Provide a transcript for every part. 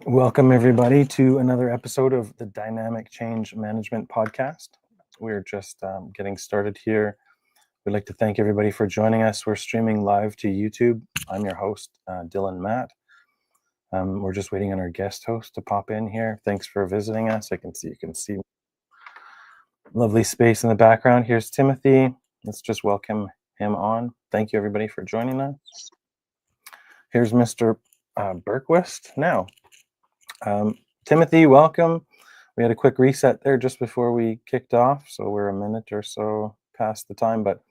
Welcome, everybody, to another episode of the Dynamic Change Management Podcast. We're just getting started here. We'd like to thank everybody for joining us. We're streaming live to YouTube. I'm your host, Dylan Matt. We're just waiting on our guest host to pop in here. Thanks for visiting us. You can see lovely space in the background. Here's Timothy. Let's just welcome him on. Thank you, everybody, for joining us. Here's Mr. Berquist now. Timothy, welcome. We had a quick reset there just before we kicked off, so we're a minute or so past the time, but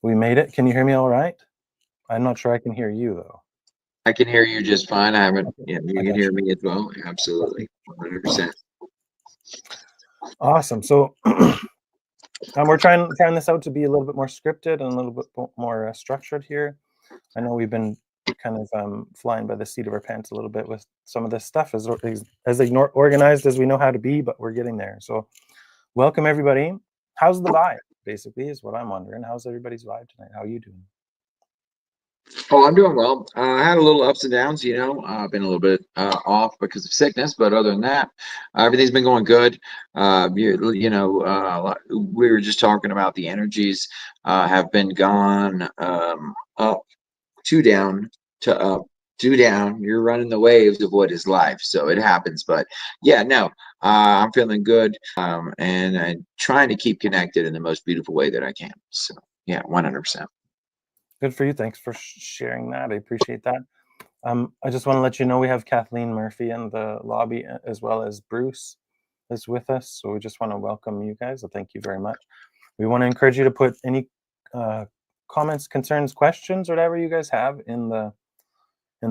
we made it. Can you hear me all right? I'm not sure I can hear you, though. I can hear you just fine. I haven't. Okay. Yeah, you can hear me as well. Absolutely, 100%. Awesome. So we're trying this out to be a little bit more scripted and a little bit more structured here. I know we've been kind of flying by the seat of our pants a little bit with some of this stuff as organized as we know how to be, but we're getting there. So welcome, everybody. How's the vibe, basically, is what I'm wondering. How's everybody's vibe tonight? How are you doing? Oh, I'm doing well. I had a little ups and downs, I've been a little bit off because of sickness, but other than that, everything's been going good. We were just talking about the energies have been gone up, two down, to up, two down. You're running the waves of what is life, so it happens. But yeah, no, I'm feeling good, and I'm trying to keep connected in the most beautiful way that I can. So yeah, 100%. Good for you. Thanks for sharing that. I appreciate that. I just want to let you know we have Kathleen Murphy in the lobby, as well as Bruce is with us. So we just want to welcome you guys. So thank you very much. We want to encourage you to put any comments, concerns, questions, whatever you guys have in the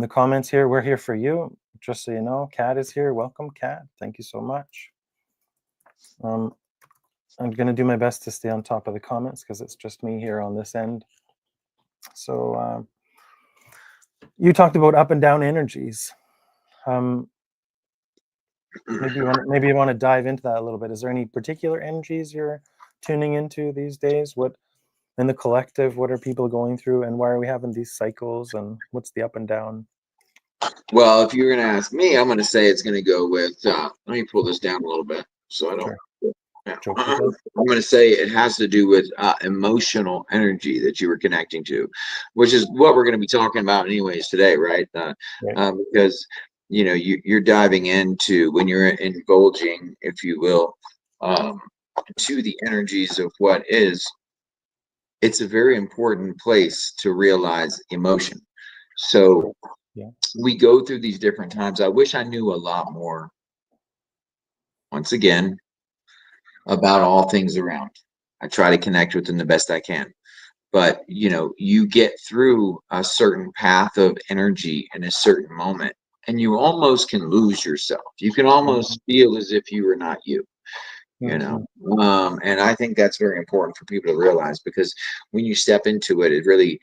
comments here. We're here for you. Just so you know, Kat is here. Welcome, Kat. Thank you so much. I'm going to do my best to stay on top of the comments because it's just me here on this end. So you talked about up and down energies. Maybe you want to dive into that a little bit. Is there any particular energies you're tuning into these days? What in the collective, what are people going through, and why are we having these cycles, and what's the up and down? Well, if you're going to ask me, I'm going to say it's going to go with, let me pull this down a little bit so I don't. Sure. Yeah. I'm going to say it has to do with emotional energy that you were connecting to, which is what we're going to be talking about anyways today, right? Because, you're diving into, when you're indulging, if you will, to the energies of what is, it's a very important place to realize emotion. So we go through these different times. I wish I knew a lot more, once again, about all things around. I try to connect with them the best I can. But, you get through a certain path of energy in a certain moment, and you almost can lose yourself. You can almost feel as if you were not you. And I think that's very important for people to realize, because when you step into it, it really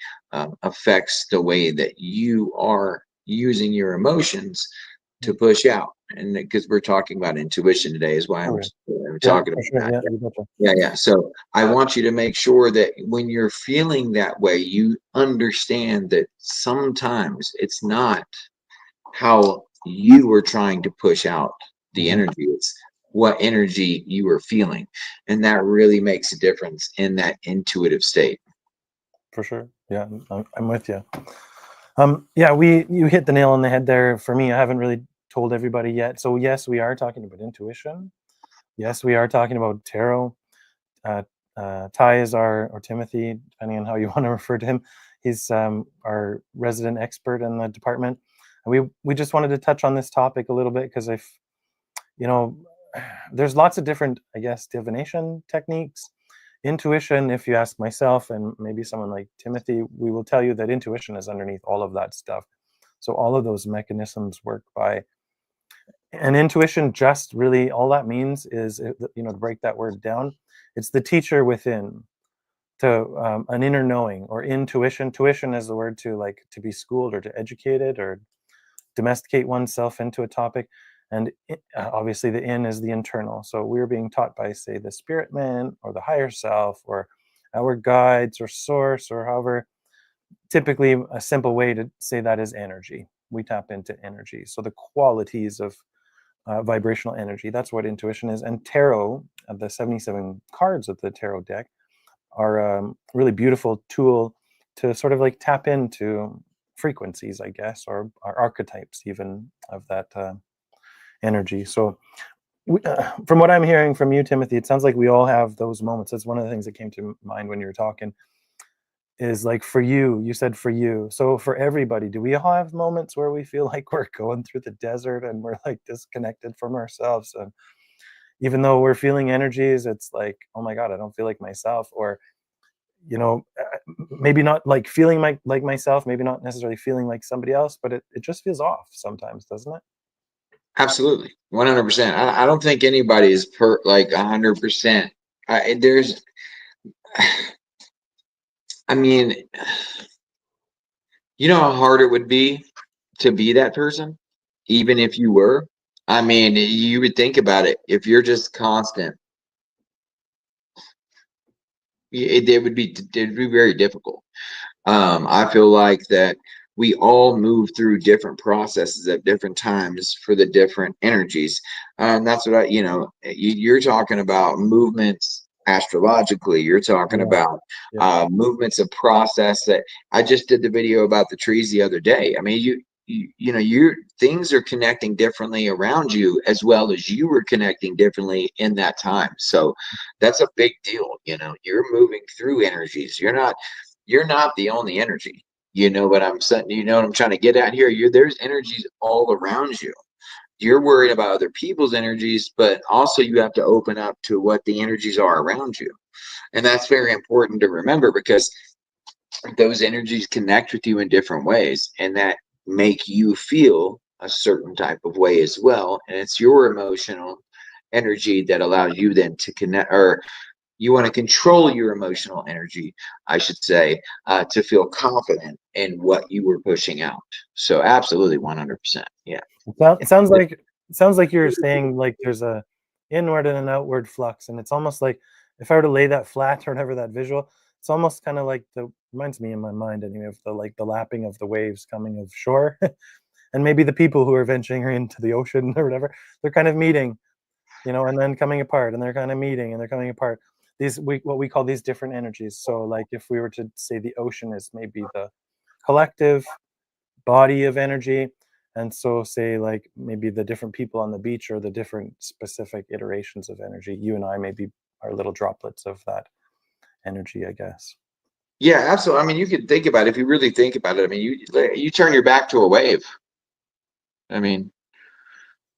affects the way that you are using your emotions to push out. And because we're talking about intuition today is why I'm talking about that. Yeah. So I want you to make sure that when you're feeling that way, you understand that sometimes it's not how you were trying to push out the energy. It's what energy you were feeling. And that really makes a difference in that intuitive state. For sure. Yeah, I'm with you. You hit the nail on the head there. For me, I haven't really told everybody yet. So yes, we are talking about intuition. Yes, we are talking about tarot. Ty is or Timothy, depending on how you want to refer to him. He's our resident expert in the department. And we just wanted to touch on this topic a little bit because there's lots of different, I guess, divination techniques. Intuition, if you ask myself and maybe someone like Timothy, we will tell you that intuition is underneath all of that stuff. So all of those mechanisms work by, and intuition just really, all that means is, to break that word down, it's the teacher within, to an inner knowing, or intuition. Tuition is the word to be schooled or to educate it or domesticate oneself into a topic. And obviously the in is the internal. So we're being taught by, say, the spirit man or the higher self or our guides or source, or however, typically a simple way to say that is energy. we tap into energy. So the qualities of vibrational energy, that's what intuition is. And tarot, the 77 cards of the tarot deck, are a really beautiful tool to sort of like tap into frequencies, I guess, or archetypes even of that energy. So from what I'm hearing from you, Timothy, it sounds like we all have those moments. That's one of the things that came to mind when you were talking, is like, for you said for you. So for everybody, do we all have moments where we feel like we're going through the desert and we're like disconnected from ourselves? And even though we're feeling energies, it's like, oh my God, I don't feel like myself. Or, maybe not like feeling like myself, maybe not necessarily feeling like somebody else, but it just feels off sometimes, doesn't it? Absolutely, 100%. I don't think anybody is like 100%. There's, I mean, you know how hard it would be to be that person, even if you were. I mean, you would think about it. If you're just constant, it would be very difficult. I feel like that we all move through different processes at different times for the different energies. And that's what you're talking about movements astrologically. You're talking about movements of process. That I just did the video about the trees the other day. I mean, your things are connecting differently around you, as well as you were connecting differently in that time. So that's a big deal. You're moving through energies. You're not the only energy. You know what I'm saying? You know what I'm trying to get at here? There's energies all around you. You're worried about other people's energies, but also you have to open up to what the energies are around you. And that's very important to remember, because those energies connect with you in different ways, and that make you feel a certain type of way as well. And it's your emotional energy that allows you then to connect, or you want to control your emotional energy, I should say, to feel confident in what you were pushing out. So absolutely, 100%. Yeah. It sounds like you're saying like there's a inward and an outward flux, and it's almost like, if I were to lay that flat or whatever, that visual, it's almost kind of like, reminds me in my mind anyway of the lapping of the waves coming of shore. And maybe the people who are venturing into the ocean or whatever, they're kind of meeting, and then coming apart, and they're kind of meeting and they're coming apart. What we call these different energies. So like, if we were to say the ocean is maybe the collective body of energy, and so say like maybe the different people on the beach are the different specific iterations of energy. You and I maybe are little droplets of that energy, I guess. Yeah, absolutely. I mean, you can think about it. If you really think about it, I mean, you turn your back to a wave. I mean,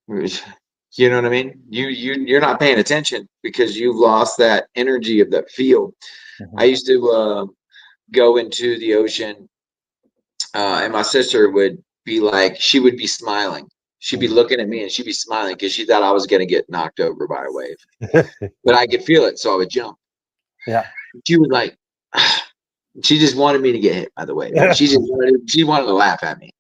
you know what I mean? You're not paying attention because you've lost that energy of that field. I used to go into the ocean, and my sister would be like, she would be smiling. She'd be looking at me and she'd be smiling because she thought I was going to get knocked over by a wave. But I could feel it, so I would jump. Yeah. She was like, she just wanted me to get hit by the wave. She wanted to laugh at me.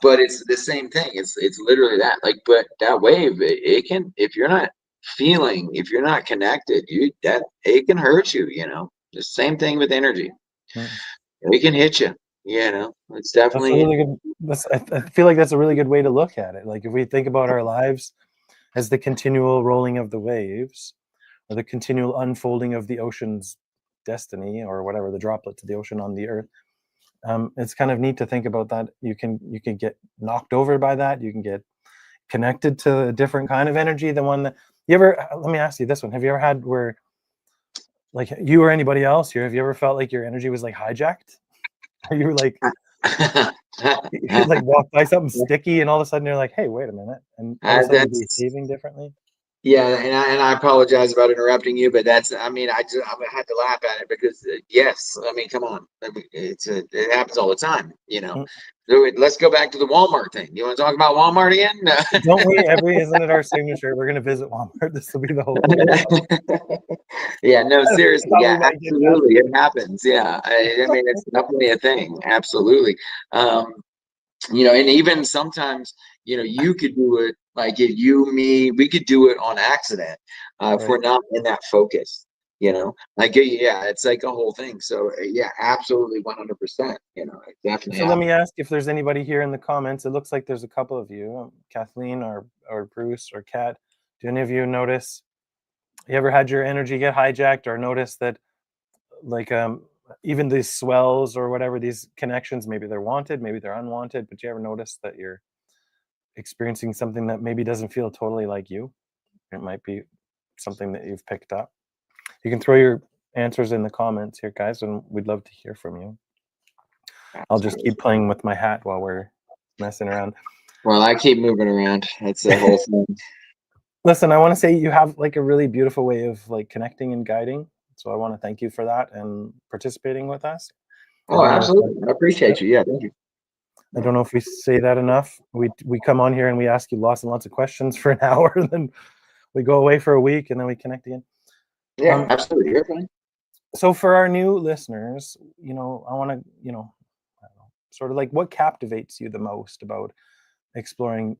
But it's the same thing. It's literally that. Like, but that wave, it can, if you're not feeling, if you're not connected, it can hurt you. The same thing with energy. It can hit you. It's definitely. That's a really good. I feel like that's a really good way to look at it. Like, if we think about our lives as the continual rolling of the waves, or the continual unfolding of the ocean's destiny, or whatever, the droplets of the ocean on the earth, it's kind of neat to think about that. You can get knocked over by that. You can get connected to a different kind of energy than one that you ever. Let me ask you this one: have you ever had where, like, you or anybody else here, have you ever felt like your energy was like hijacked? Are you like, you like walk by something sticky and all of a sudden you're like, hey, wait a minute, and all of a sudden you're behaving differently? Yeah, and I apologize about interrupting you, but I had to laugh at it because yes, I mean, come on, I mean, it happens all the time. Let's go back to the Walmart thing. You want to talk about Walmart again? Don't we? Isn't it our signature? We're gonna visit Walmart. This will be the whole thing. Yeah, no, seriously, yeah, absolutely, it happens. Yeah, I mean, it's definitely a thing. Absolutely. And even sometimes, you could do it, like if you, me, we could do it on accident if we're not in that focus. You know, like, yeah, it's like a whole thing. So yeah, absolutely, 100%. You know, it definitely So let me happens. ask if there's anybody here in the comments. It looks like there's a couple of you, Kathleen or Bruce or Kat. Do any of you notice? You ever had your energy get hijacked, or notice that, like, even these swells or whatever, these connections, maybe they're wanted, maybe they're unwanted, but you ever notice that you're experiencing something that maybe doesn't feel totally like you? It might be something that you've picked up. You can throw your answers in the comments here, guys, and we'd love to hear from you. I'll just keep playing with my hat while we're messing around. Well, I keep moving around. That's the whole thing. Listen, I want to say you have like a really beautiful way of like connecting and guiding. So I want to thank you for that and participating with us. Oh, absolutely. I appreciate you. Yeah, thank you. I don't know if we say that enough. We come on here and we ask you lots and lots of questions for an hour, and then we go away for a week, and then we connect again. Yeah, absolutely. You're fine. So for our new listeners, I want to, I don't know, sort of like, what captivates you the most about exploring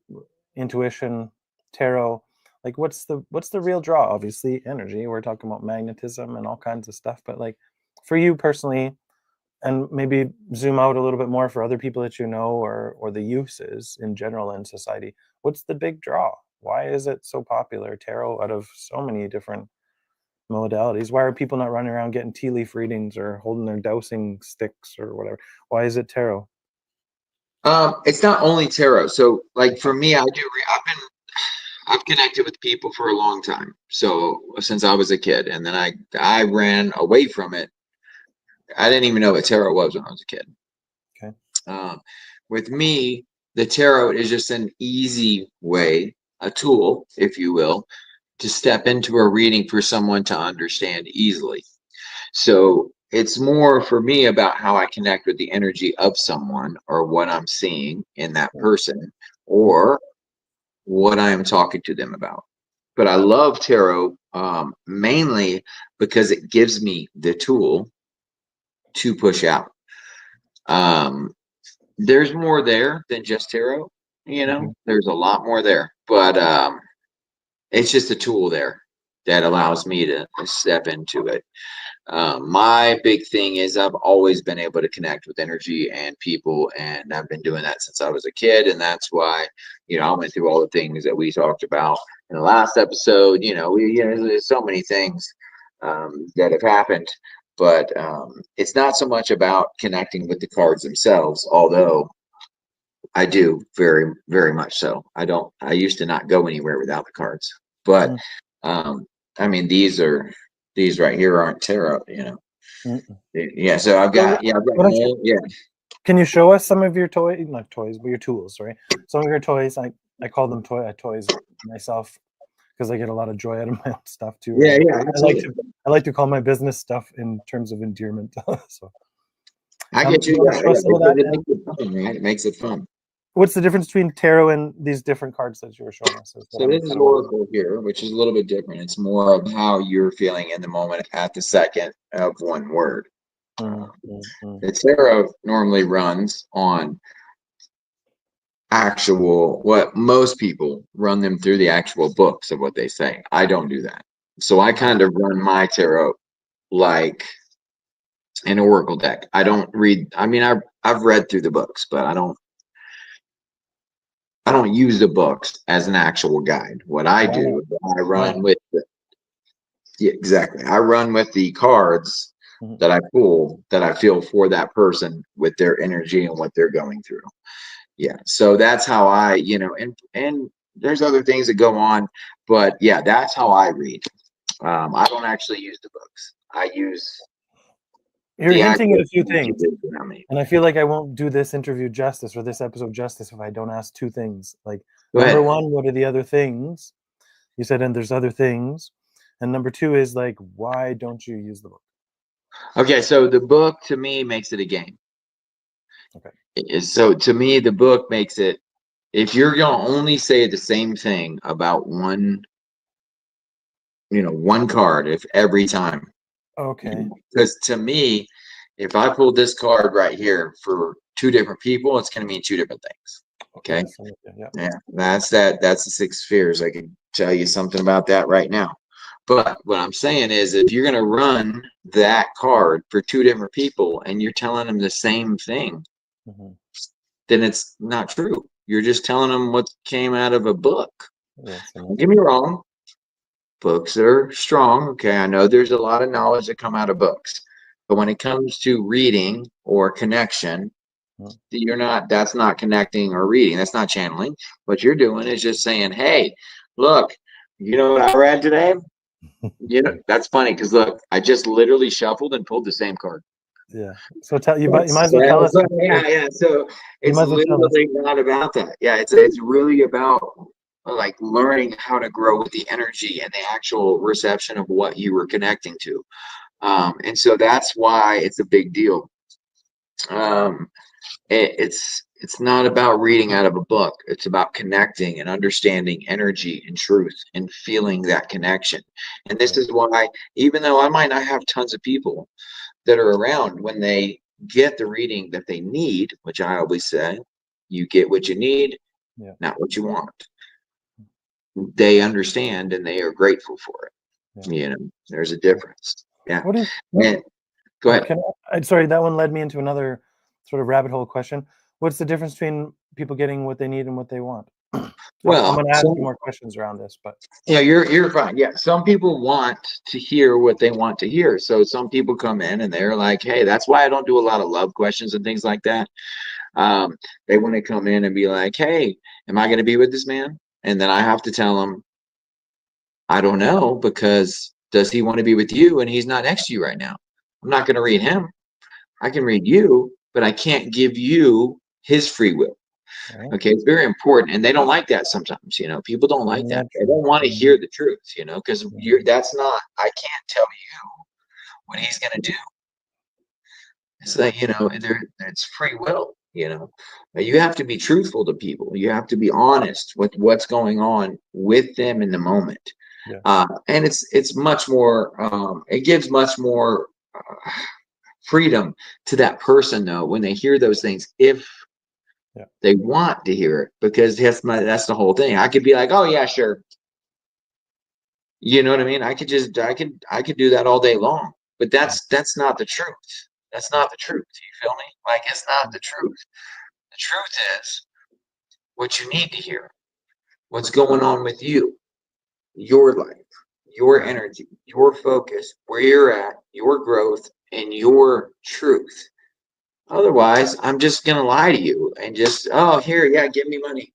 intuition, tarot? Like, what's the real draw? Obviously, energy. We're talking about magnetism and all kinds of stuff, but like, for you personally, and maybe zoom out a little bit more for other people that you know, or the uses in general in society, what's the big draw? Why is it so popular, tarot, out of so many different modalities? Why are people not running around getting tea leaf readings or holding their dowsing sticks or whatever? Why is it tarot? It's not only tarot. So like for me, I've connected with people for a long time. So since I was a kid, and then I ran away from it. I didn't even know what tarot was when I was a kid. Okay. With me, the tarot is just an easy way, a tool, if you will, to step into a reading for someone to understand easily. So it's more for me about how I connect with the energy of someone, or what I'm seeing in that person, or what I am talking to them about. But I love tarot mainly because it gives me the tool to push out. There's more there than just tarot, there's a lot more there, but it's just a tool there that allows me to step into it. My big thing is I've always been able to connect with energy and people, and I've been doing that since I was a kid. And that's why, I went through all the things that we talked about in the last episode. There's so many things that have happened, but it's not so much about connecting with the cards themselves, although I do very, very much so. I used to not go anywhere without the cards, but I mean, these right here aren't tarot, Yeah, so I've got yeah. Can you show us some of your not toys, but your tools, right? Some of your toys. I call them toys myself, because I get a lot of joy out of my own stuff too. Yeah, I like to call my business stuff in terms of endearment. So I get you. Yeah, show us some of that. It makes it fun, right? It makes it fun. What's the difference between tarot and these different cards that you were showing us? So this is Oracle here, which is a little bit different. It's more of how you're feeling in the moment at the second of one word. The tarot normally runs on what most people run them through the actual books of what they say. I don't do that. So I kind of run my tarot like an oracle deck. I don't read. I mean, I've read through the books, but I don't use the books as an actual guide. What I do, I run with exactly. I run with the cards that I pull, that I feel for that person, with their energy and what they're going through. Yeah. So that's how I, and there's other things that go on, but yeah, that's how I read. I don't actually use the books. I use. You're hinting at a few things, and I feel like I won't do this interview justice, or this episode justice, if I don't ask two things. Like, number one, what are the other things? You said, and there's other things. And number two is like, why don't you use the book? Okay, so the book to me makes it a game. Okay. So to me, the book makes it, if you're gonna only say the same thing about one card, if every time. Okay. Because to me, if I pull this card right here for two different people, it's going to mean two different things. Okay. Yeah. That's the 6 spheres. I can tell you something about that right now. But what I'm saying is, if you're going to run that card for two different people and you're telling them the same thing, then it's not true. You're just telling them what came out of a book. Yes, Don't get me wrong. Books are strong. Okay. I know there's a lot of knowledge that come out of books, but when it comes to reading or connection, that's not connecting or reading. That's not channeling. What you're doing is just saying, hey, look, you know what I read today? You know, that's funny because look, I just literally shuffled and pulled the same card. Yeah. So you might as well tell us. Yeah. So it's literally not about that. Yeah. It's really about like learning how to grow with the energy and the actual reception of what you were connecting to. And so that's why it's a big deal. It's not about reading out of a book. It's about connecting and understanding energy and truth and feeling that connection. And this is why, even though I might not have tons of people that are around, when they get the reading that they need, which I always say, you get what you need, not what you want. They understand and they are grateful for it. You know, there's a difference. Yeah. Go ahead. Sorry, that one led me into another sort of rabbit hole question. What's the difference between people getting what they need and what they want? Well, I'm going to ask you more questions around this, but yeah, you're fine. Yeah, some people want to hear what they want to hear. So some people come in and they're like, "Hey, that's why I don't do a lot of love questions and things like that." They want to come in and be like, "Hey, am I going to be with this man?" And then I have to tell them, "I don't know, because does he want to be with you and he's not next to you right now? I'm not going to read him. I can read you, but I can't give you his free will." Okay, it's very important, and they don't like that sometimes. You know, people don't like that. They don't want to hear the truth. You know, because that's not. I can't tell you what he's going to do. It's like, you know, it's free will. You know, you have to be truthful to people. You have to be honest with what's going on with them in the moment. And it's much more. It gives much more freedom to that person, though, when they hear those things. If they want to hear it, because that's the whole thing. I could be like, "Oh yeah, sure." You know what I mean? I could do that all day long, but that's not the truth. That's not the truth. You feel me? Like, it's not the truth. The truth is what you need to hear. What's going on with you, your life, your energy, your focus, where you're at, your growth, and your truth. Otherwise, I'm just gonna lie to you and just, "Oh, here, yeah, give me money."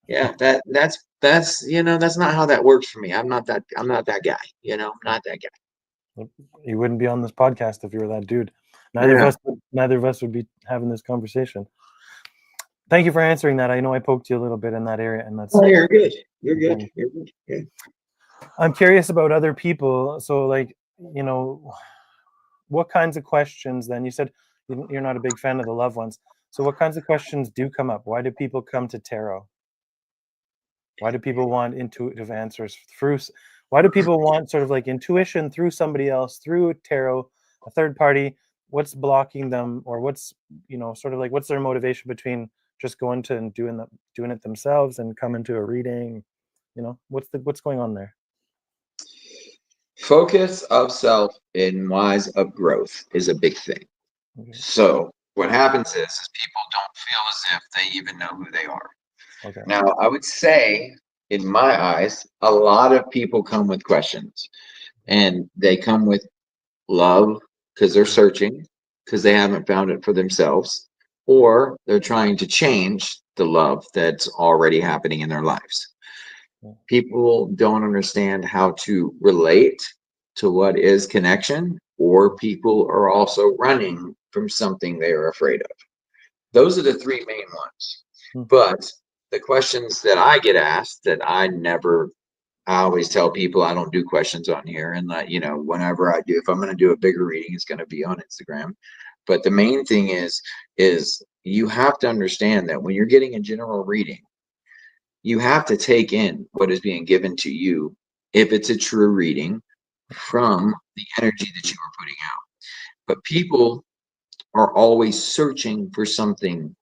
Yeah, that's you know, that's not how that works for me. I'm not that guy, you know, I'm not that guy. You wouldn't be on this podcast if you were that dude. Neither of us would be having this conversation. Thank you for answering that. I know I poked you a little bit in that area, and that's you're good. You're good. You're good. Yeah. I'm curious about other people. So, like, you know, what kinds of questions then? You said you're not a big fan of the loved ones. So what kinds of questions do come up? Why do people come to tarot? Why do people want intuitive answers why do people want sort of like intuition through somebody else, through tarot, a third party? What's blocking them, or what's, you know, sort of like, what's their motivation between just going to and doing it themselves and coming to a reading? You know, what's going on there? Focus of self and wise of growth is a big thing. So what happens is people don't feel as if they even know who they are. Now, I would say, in my eyes, a lot of people come with questions, and they come with love because they're searching, because they haven't found it for themselves, or they're trying to change the love that's already happening in their lives. People don't understand how to relate to what is connection, or people are also running from something they are afraid of. Those are the three main ones. But the questions that I get asked that I always tell people I don't do questions on here, and that, you know, whenever I do, if I'm going to do a bigger reading, it's going to be on Instagram. But the main thing is you have to understand that when you're getting a general reading, you have to take in what is being given to you, if it's a true reading, from the energy that you are putting out. But people are always searching for something,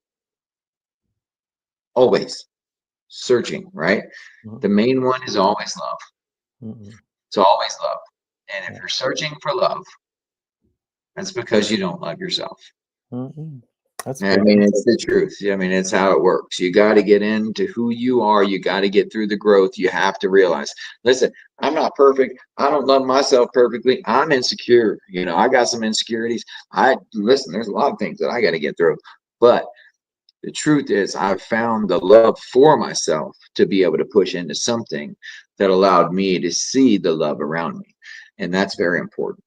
always searching, right? The main one is always love. It's always love. And if you're searching for love, that's because you don't love yourself. That's I mean, it's the truth. I mean, it's how it works. You got to get into who you are. You got to get through the growth. You have to realize, listen, I'm not perfect. I don't love myself perfectly. I'm insecure. You know, I got some insecurities. Listen, there's a lot of things that I got to get through. But the truth is, I've found the love for myself to be able to push into something that allowed me to see the love around me. And that's very important.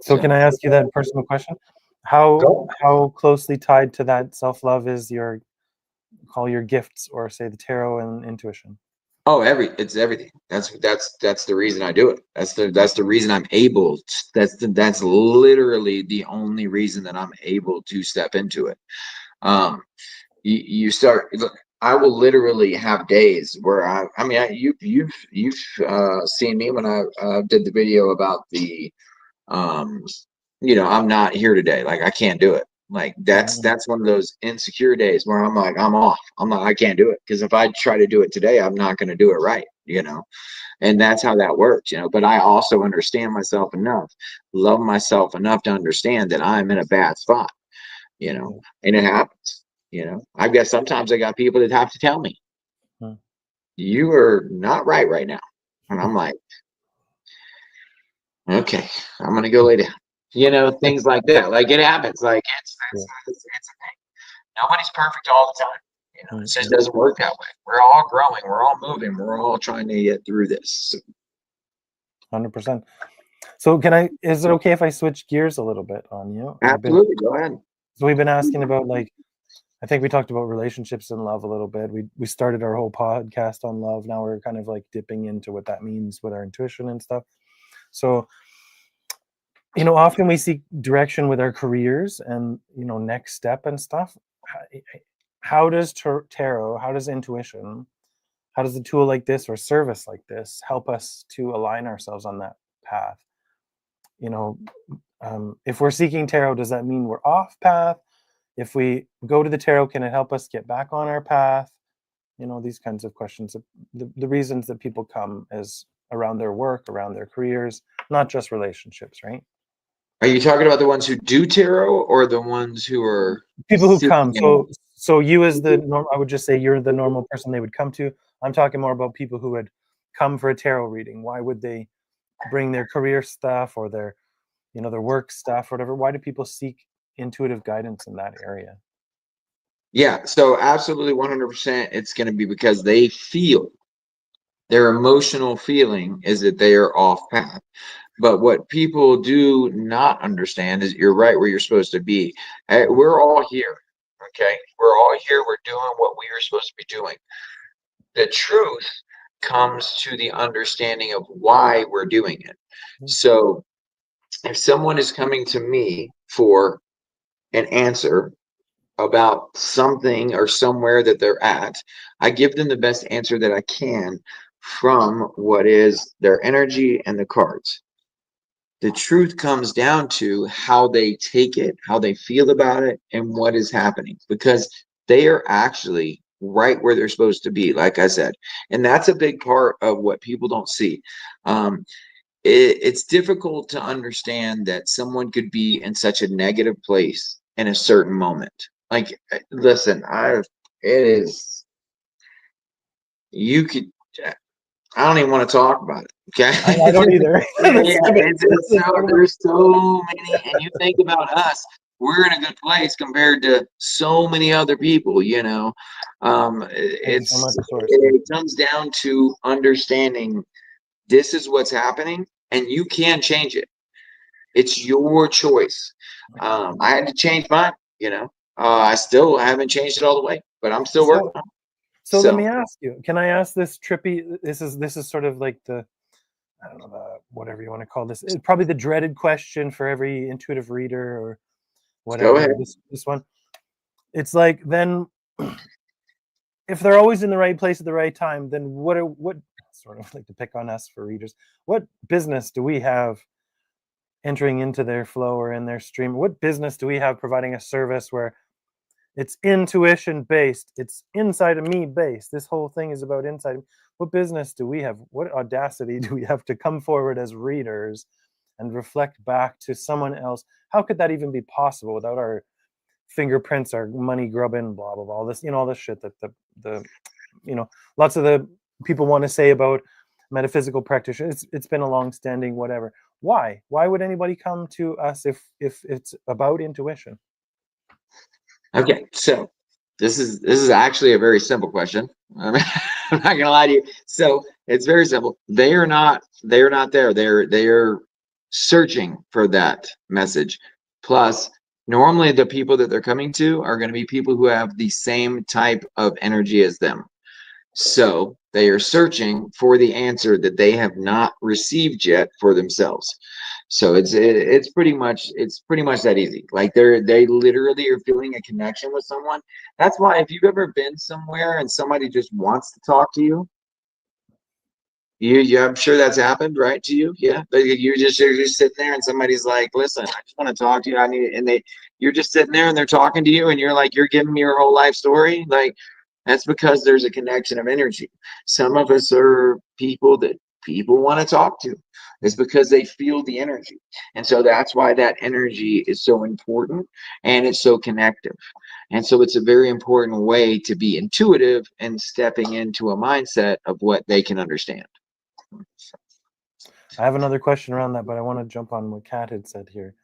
So can I ask you that personal question? How closely tied to that self-love is your gifts, or say the tarot and intuition? Oh, it's everything. That's the reason I do it. That's the reason I'm able to, that's literally the only reason that I'm able to step into it. You start, look, I will literally have days where you've seen me when I did the video about the I'm not here today. Like, I can't do it. Like, that's one of those insecure days where I'm like, I'm off. I can't do it. Because if I try to do it today, I'm not going to do it right, and that's how that works, but I also understand myself enough, love myself enough to understand that I'm in a bad spot, and it happens, I guess sometimes I got people that have to tell me, you are not right now. And I'm like, okay, I'm going to go lay down. Things like that. Like, it happens. Like, it's a thing. Nobody's perfect all the time. It just doesn't work that way. We're all growing. We're all moving. We're all trying to get through this. 100%. So is it okay if I switch gears a little bit on you? Absolutely. Go ahead. So we've been asking about, like, I think we talked about relationships and love a little bit. We started our whole podcast on love. Now we're kind of like dipping into what that means with our intuition and stuff. So, often we seek direction with our careers and, next step and stuff. How does tarot, how does intuition, how does a tool like this or service like this help us to align ourselves on that path? If we're seeking tarot, does that mean we're off path? If we go to the tarot, can it help us get back on our path? These kinds of questions. The reasons that people come is around their work, around their careers, not just relationships, right? Are you talking about the ones who do tarot, or the ones who are people who come? So you, as I would just say you're the normal person they would come to. I'm talking more about people who would come for a tarot reading. Why would they bring their career stuff or their work stuff or whatever? Why do people seek intuitive guidance in that area? Yeah, so absolutely 100%. It's going to be because they feel, their emotional feeling is that they are off path. But what people do not understand is you're right where you're supposed to be. We're all here, okay? We're all here. We're doing what we are supposed to be doing. The truth comes to the understanding of why we're doing it. So if someone is coming to me for an answer about something or somewhere that they're at, I give them the best answer that I can from what is their energy and the cards. The truth comes down to how they take it, how they feel about it, and what is happening, because they are actually right where they're supposed to be, like I said. And that's a big part of what people don't see. It's difficult to understand that someone could be in such a negative place in a certain moment. Like, listen, I don't even want to talk about it. Okay. I don't either. There's so many, and you think about us, we're in a good place compared to so many other people, it comes down to understanding this is what's happening and you can change it. It's your choice. I had to change mine, I still haven't changed it all the way, but I'm still working on it. So let me ask you, can I ask this trippy, this is sort of like the, I don't know, whatever you want to call this, it's probably the dreaded question for every intuitive reader or whatever. Go ahead. This one, it's like, then if they're always in the right place at the right time, then what sort of like to pick on us for readers, what business do we have entering into their flow or in their stream? What business do we have providing a service where It's intuition based. It's inside of me based. This whole thing is about inside. What business do we have? What audacity do we have to come forward as readers and reflect back to someone else? How could that even be possible without our fingerprints, our money grubbing, blah blah blah, all this, all this shit that the lots of the people want to say about metaphysical practitioners. It's been a long-standing whatever. Why would anybody come to us if it's about intuition? Okay, so this is actually a very simple question. I'm not gonna lie to you. So it's very simple. They are not there. They're searching for that message. Plus, normally the people that they're coming to are going to be people who have the same type of energy as them. So they are searching for the answer that they have not received yet for themselves. So it's pretty much that easy. Like they literally are feeling a connection with someone. That's why if you've ever been somewhere and somebody just wants to talk to you, I'm sure that's happened, right, to you? Yeah, but you're just sitting there and somebody's like, "Listen, I just want to talk to you. I need it." And you're just sitting there and they're talking to you, and you're like, you're giving me your whole life story. Like, that's because there's a connection of energy. Some of us are people that people want to talk to. It's because they feel the energy, and so that's why that energy is so important and it's so connective. And so it's a very important way to be intuitive and stepping into a mindset of what they can understand. I have another question around that, but I want to jump on what Kat had said here.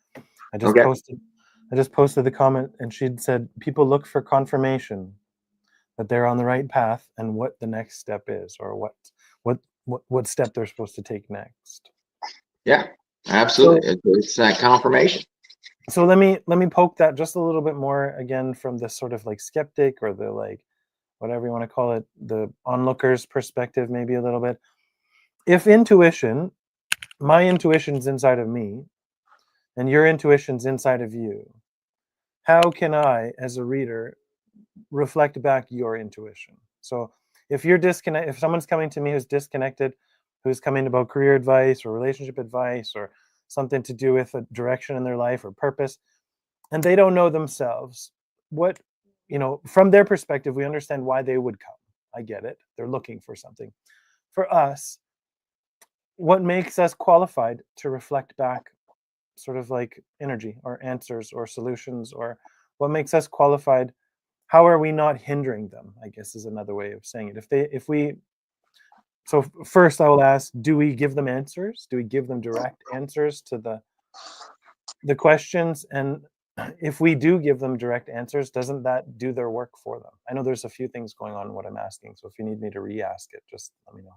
I just posted the comment, and she'd said people look for confirmation that they're on the right path and what the next step is, or what step they're supposed to take next. Yeah, absolutely. So, it's that confirmation. So let me poke that just a little bit more again from the sort of like skeptic, or the like whatever you want to call it, the onlooker's perspective, maybe a little bit. If my intuition's inside of me and your intuition's inside of you, how can I, as a reader, reflect back your intuition? So if someone's coming to me who's disconnected, who's coming about career advice or relationship advice or something to do with a direction in their life or purpose, and they don't know themselves, from their perspective, we understand why they would come. I get it. They're looking for something. For us, what makes us qualified to reflect back sort of like energy or answers or solutions, or what makes us qualified? How are we not hindering them, I guess, is another way of saying it. So first I will ask, do we give them answers? Do we give them direct answers to the questions? And if we do give them direct answers, doesn't that do their work for them? I know there's a few things going on in what I'm asking, so if you need me to re-ask it, just let me know.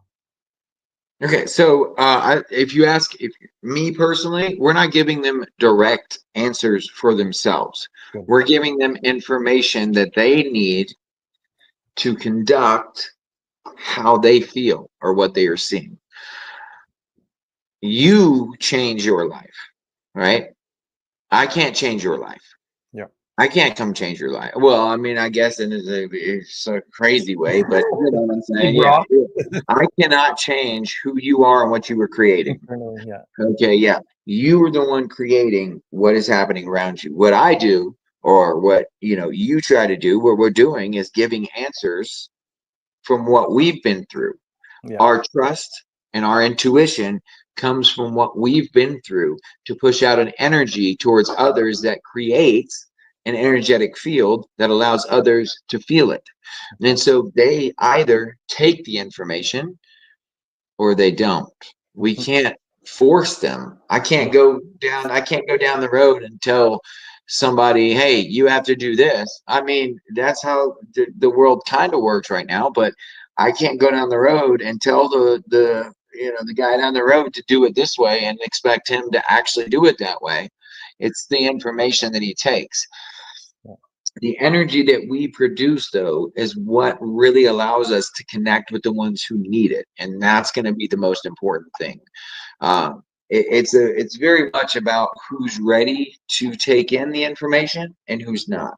Okay, so if me personally, we're not giving them direct answers for themselves. Good. We're giving them information that they need to conduct how they feel or what they are seeing. You change your life, right? I can't change your life. Yeah. I can't come change your life. Well, I mean, I guess it's a crazy way, but you know what I'm saying? Yeah. I cannot change who you are and what you were creating. Yeah. Okay, yeah. You are the one creating what is happening around you. What I do, or what you try to do, what we're doing is giving answers from what we've been through. Yeah. Our trust and our intuition comes from what we've been through to push out an energy towards others that creates an energetic field that allows others to feel it. And so they either take the information or they don't. We can't force them. I can't go down the road and tell somebody, hey, you have to do this. I mean, that's how the world kind of works right now, but I can't go down the road and tell the guy down the road to do it this way and expect him to actually do it that way. It's the information that he takes. The energy that we produce, though, is what really allows us to connect with the ones who need it, and that's going to be the most important thing. It's very much about who's ready to take in the information and who's not.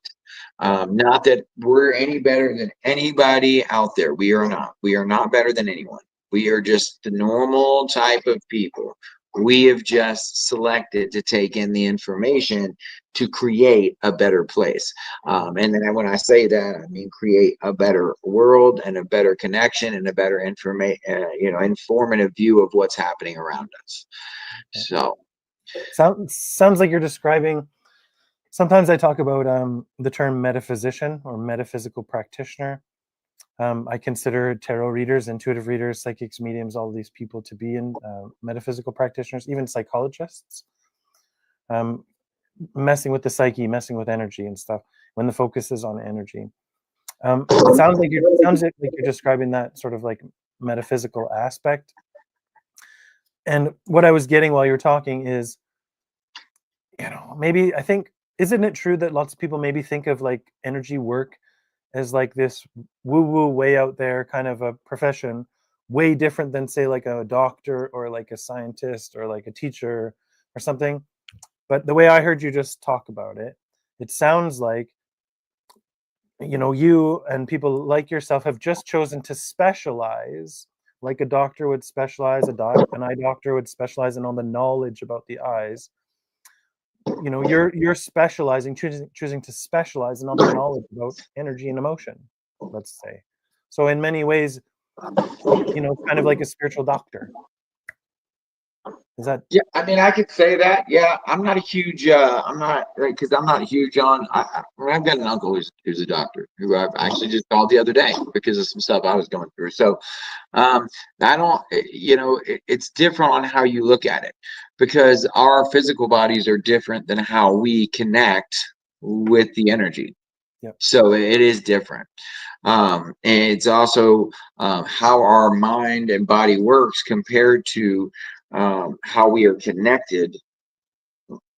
Not that we're any better than anybody out there. We are not. We are not better than anyone. We are just the normal type of people. We have just selected to take in the information to create a better place. And then when I say that, I mean create a better world and a better connection and a better informative view of what's happening around us. So sounds like you're describing. Sometimes I talk about the term metaphysician or metaphysical practitioner. I consider tarot readers, intuitive readers, psychics, mediums, all these people to be in metaphysical practitioners, even psychologists, messing with the psyche, messing with energy and stuff, when the focus is on energy. It sounds like you're describing that sort of like metaphysical aspect. And what I was getting while you were talking is, maybe I think, isn't it true that lots of people maybe think of like energy work as like this woo-woo way out there kind of a profession, way different than say like a doctor or like a scientist or like a teacher or something? But the way I heard you just talk about it, it sounds like, you and people like yourself have just chosen to specialize, like a doctor would specialize, an eye doctor would specialize in all the knowledge about the eyes. You're specializing, choosing to specialize in all the knowledge about energy and emotion, let's say. So in many ways, kind of like a spiritual doctor. Is that? Yeah, I mean, I could say that. Yeah, I'm not a huge. I'm not because I'm not huge on. I've got an uncle who's a doctor who I've actually just called the other day because of some stuff I was going through. So, I don't. It's different on how you look at it because our physical bodies are different than how we connect with the energy. Yep. So it is different. And it's also how our mind and body works compared to how we are connected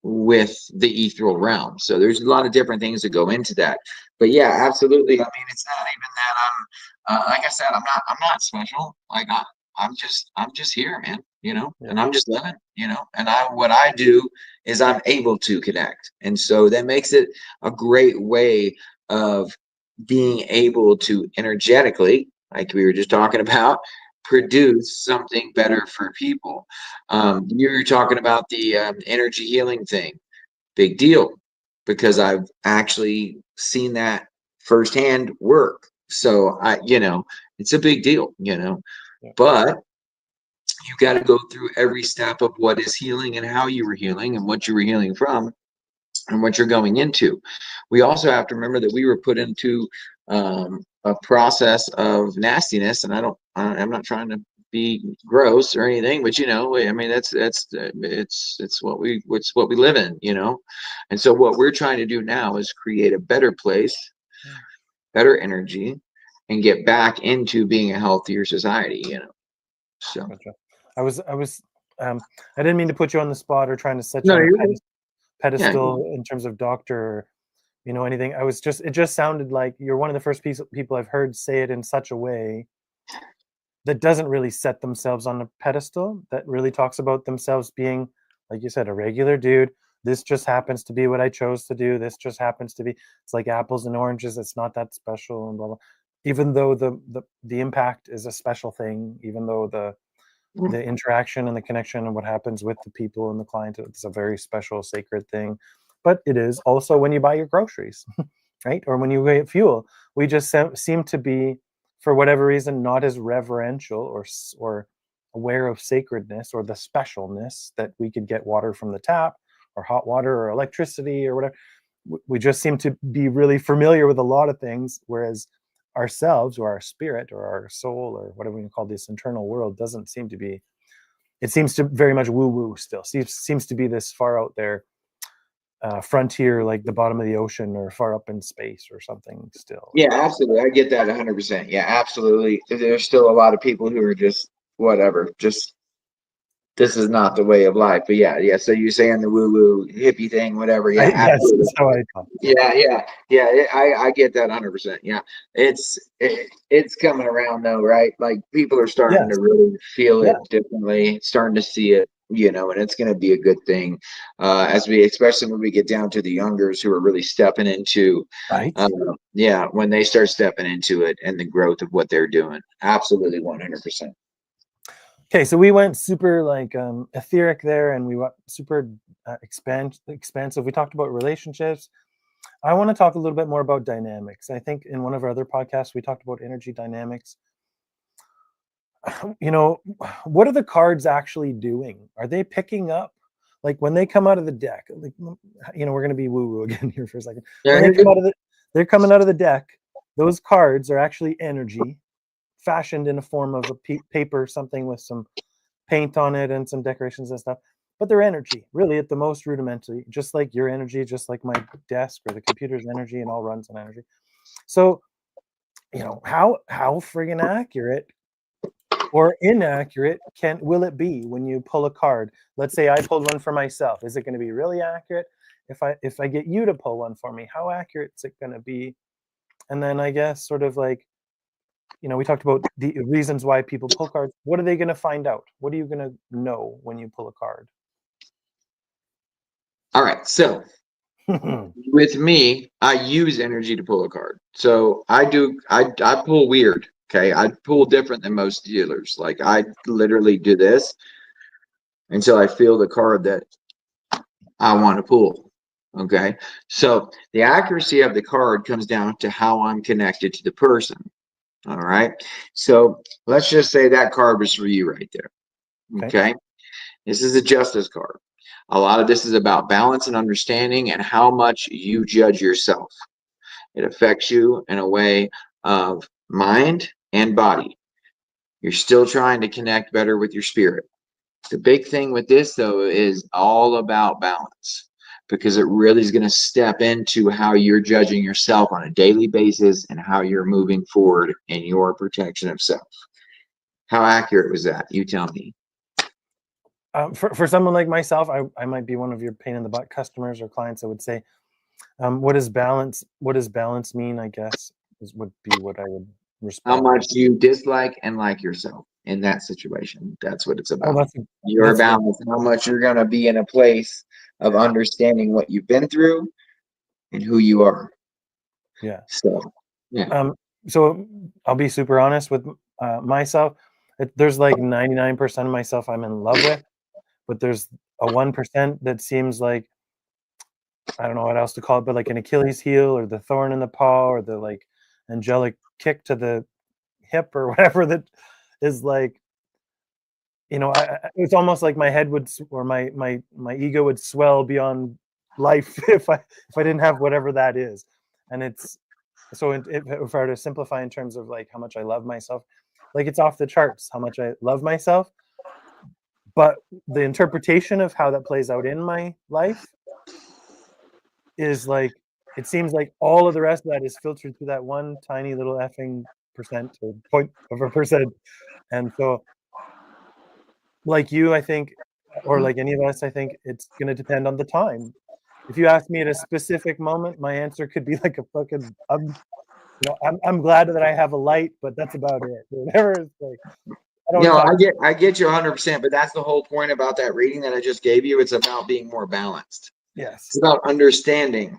with the ethereal realm. So there's a lot of different things that go into that. But yeah, absolutely. I mean, it's not even that I'm like I said, I'm not special. Like I'm just here, man, and I'm just living, and what I do is I'm able to connect. And so that makes it a great way of being able to energetically, like we were just talking about, produce something better for people. You're talking about the energy healing thing. Big deal, because I've actually seen that firsthand work. So it's a big deal, but you got to go through every step of what is healing and how you were healing and what you were healing from and what you're going into. We also have to remember that we were put into a process of nastiness, and I'm not trying to be gross or anything, but I mean it's what we live in, and so what we're trying to do now is create a better place, better energy, and get back into being a healthier society, So gotcha. I didn't mean to put you on the spot or trying to set you no, on you're a pedestal in terms of doctor or anything. It just sounded like you're one of the first people I've heard say it in such a way that doesn't really set themselves on a pedestal, that really talks about themselves being, like you said, a regular dude. This just happens to be what I chose to do. This just happens to be, it's like apples and oranges. It's not that special and blah, blah. Even though the impact is a special thing, even though the interaction and the connection and what happens with the people and the client, it's a very special, sacred thing. But it is also when you buy your groceries, right? Or when you get fuel. We just seem to be, for whatever reason, not as reverential or aware of sacredness or the specialness that we could get water from the tap or hot water or electricity or whatever. We just seem to be really familiar with a lot of things, whereas ourselves or our spirit or our soul or whatever we call this internal world doesn't seem to be. It seems to very much woo-woo still. Seems to be this far out there frontier, like the bottom of the ocean or far up in space or something still. Yeah, absolutely. I get that 100%. Yeah, absolutely. There's still a lot of people who are just whatever, just this is not the way of life. But yeah. So you're saying the woo-woo hippie thing, whatever. Yeah, Yes, absolutely. that's how I thought. Yeah. I get that 100%. Yeah, it's coming around though, right? Like people are starting to really feel it differently, starting to see it, and it's going to be a good thing especially when we get down to the youngers who are really stepping into, right? When they start stepping into it and the growth of what they're doing. Absolutely, 100%. Okay, so we went super like etheric there, and we went super expansive. We talked about relationships. I want to talk a little bit more about dynamics. I think in one of our other podcasts, we talked about energy dynamics. You know, what are the cards actually doing? Are they picking up? Like when they come out of the deck, like, you know, we're going to be woo-woo again here for a second. Yeah, When they come out of they're coming out of the deck. Those cards are actually energy fashioned in a form of a paper, something with some paint on it and some decorations and stuff. But they're energy, really, at the most rudimentary, just like your energy, just like my desk or the computer's energy, and all runs on energy. So, you know, how friggin' accurate or inaccurate will it be when you pull a card? Let's say I pulled one for myself. Is it going to be really accurate? If I get you to pull one for me, how accurate is it going to be? And then I guess sort of like, you know, we talked about the reasons why people pull cards. What are they going to find out? What are you going to know when you pull a card? All right. So with me, I use energy to pull a card. So I pull weird. Okay. I pull different than most dealers. Like I literally do this until I feel the card that I want to pull. Okay. So the accuracy of the card comes down to how I'm connected to the person. All right. So let's just say that card was for you right there. Okay. This is a justice card. A lot of this is about balance and understanding and how much you judge yourself. It affects you in a way of mind and body. You're still trying to connect better with your spirit. The big thing with this, though, is all about balance because it really is going to step into how you're judging yourself on a daily basis and how you're moving forward in your protection of self. How accurate was that? You tell me. For someone like myself, I might be one of your pain in the butt customers or clients that would say, what does balance mean? I guess would be what I would respond. How much you dislike and like yourself in that situation. That's what it's about. Oh, Your balance, how much you're going to be in a place of understanding what you've been through and who you are. Yeah. So, yeah. So I'll be super honest with myself. There's like 99% of myself I'm in love with, but there's a 1% that seems like, I don't know what else to call it, but like an Achilles heel or the thorn in the paw or the like angelic kick to the hip or whatever that is like, you know, it's almost like my head would or my ego would swell beyond life if I didn't have whatever that is. And it's so if I were to simplify in terms of like how much I love myself, like it's off the charts how much I love myself. But the interpretation of how that plays out in my life is like, it seems like all of the rest of that is filtered through that one tiny little effing percent or point of a percent. And so, like you, I think, or like any of us, I think it's going to depend on the time. If you ask me at a specific moment, my answer could be like a fucking, I'm glad that I have a light, but that's about it. Whatever. It's like, I don't No, talk. I get you 100%, but that's the whole point about that reading that I just gave you. It's about being more balanced. Yes. It's about understanding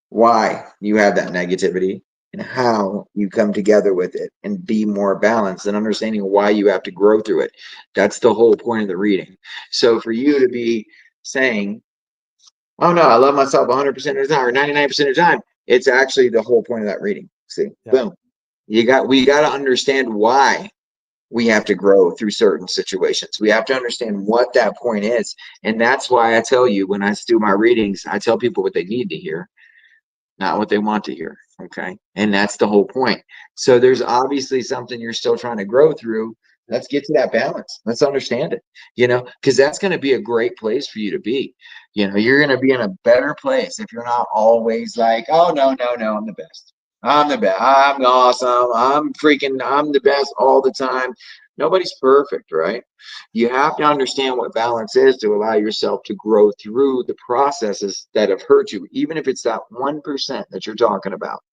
why you have that negativity and how you come together with it and be more balanced and understanding why you have to grow through it. That's the whole point of the reading. So for you to be saying, oh no, I love myself 100% of the time or 99% of the time, it's actually the whole point of that reading. See, boom. We got to understand why we have to grow through certain situations. We have to understand what that point is. And that's why I tell you when I do my readings, I tell people what they need to hear, not what they want to hear. Okay. And that's the whole point. So there's obviously something you're still trying to grow through. Let's get to that balance. Let's understand it, because that's going to be a great place for you to be. You're going to be in a better place if you're not always like, oh, no, I'm the best. I'm the best. I'm awesome. I'm the best all the time. Nobody's perfect, right? You have to understand what balance is to allow yourself to grow through the processes that have hurt you, even if it's that 1% that you're talking about.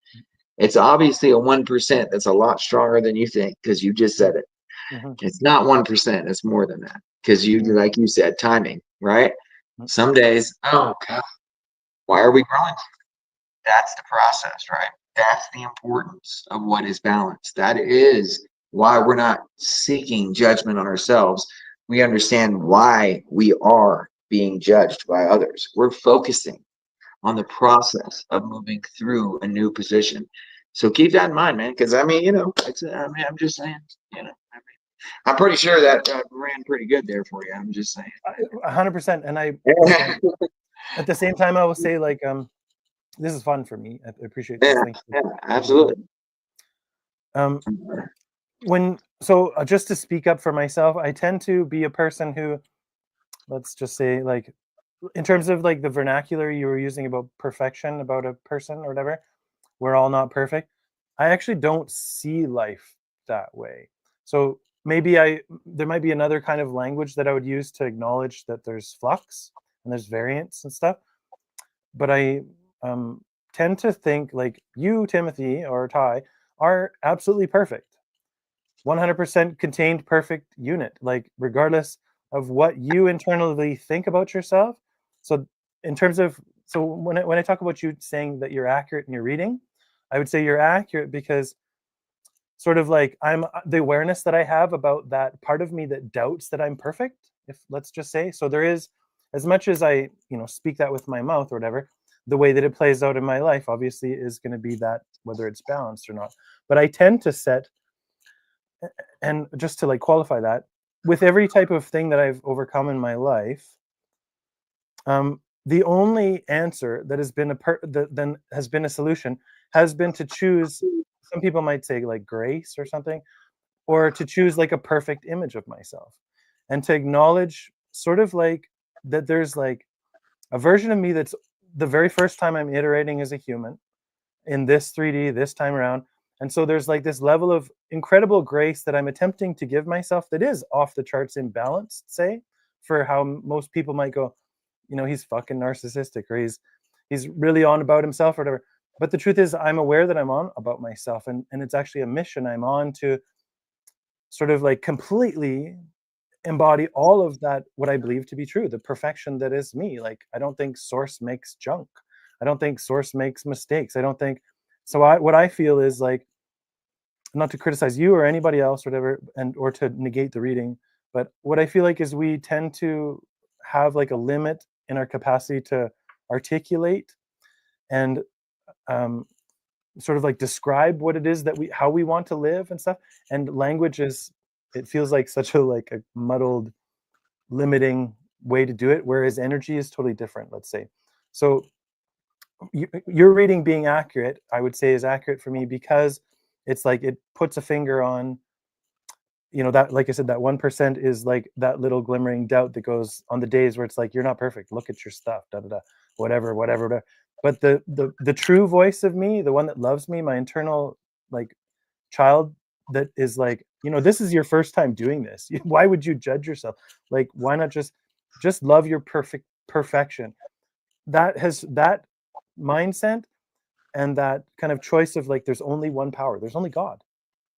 It's obviously a 1% that's a lot stronger than you think because you just said it. Mm-hmm. It's not 1%, it's more than that because like you said, timing, right? Mm-hmm. Some days, oh God, why are we growing? That's the process, right? That's the importance of what is balance. That is why we're not seeking judgment on ourselves. We understand why we are being judged by others. We're focusing on the process of moving through a new position. So keep that in mind, man. Because I mean, I'm just saying, I'm pretty sure that ran pretty good there for you. I'm just saying. 100%. And I at the same time, I will say, like, this is fun for me. I appreciate this. Yeah, absolutely. Just to speak up for myself, I tend to be a person who, let's just say, like, in terms of like the vernacular you were using about perfection, about a person or whatever, we're all not perfect. I actually don't see life that way. So maybe there might be another kind of language that I would use to acknowledge that there's flux and there's variance and stuff. But I tend to think like you, Timothy, or Ty, are absolutely perfect. 100% contained perfect unit, like regardless of what you internally think about yourself. So in terms of, so when I talk about you saying that you're accurate in your reading, I would say you're accurate because sort of like I'm the awareness that I have about that part of me that doubts that I'm perfect, if let's just say. So there is, as much as I, speak that with my mouth or whatever, the way that it plays out in my life obviously is going to be that, whether it's balanced or not. But I tend to set, and just to like qualify that, with every type of thing that I've overcome in my life, the only answer that has been then has been a solution has been to choose, some people might say like grace or something, or to choose like a perfect image of myself, and to acknowledge sort of like that there's like a version of me that's the very first time I'm iterating as a human in this 3D this time around. And so there's like this level of incredible grace that I'm attempting to give myself that is off the charts imbalanced, say, for how most people might go, he's fucking narcissistic, or he's really on about himself or whatever. But the truth is, I'm aware that I'm on about myself, and it's actually a mission I'm on to sort of like completely embody all of that, what I believe to be true, the perfection that is me. Like, I don't think source makes junk. I don't think source makes mistakes. I don't think so. What I feel is like, not to criticize you or anybody else or whatever, or to negate the reading, but what I feel like is we tend to have like a limit in our capacity to articulate and sort of like describe what it is that how we want to live and stuff. And language is, it feels like such a muddled, limiting way to do it, whereas energy is totally different, let's say. So your reading being accurate, I would say, is accurate for me because it's like it puts a finger on, that, like I said, that 1% is like that little glimmering doubt that goes on the days where it's like, you're not perfect, look at your stuff, da da da, whatever. But the true voice of me, the one that loves me, my internal like child, that is like, this is your first time doing this. Why would you judge yourself? Like, why not just love your perfection? That mindset and that kind of choice of like, there's only one power, there's only God,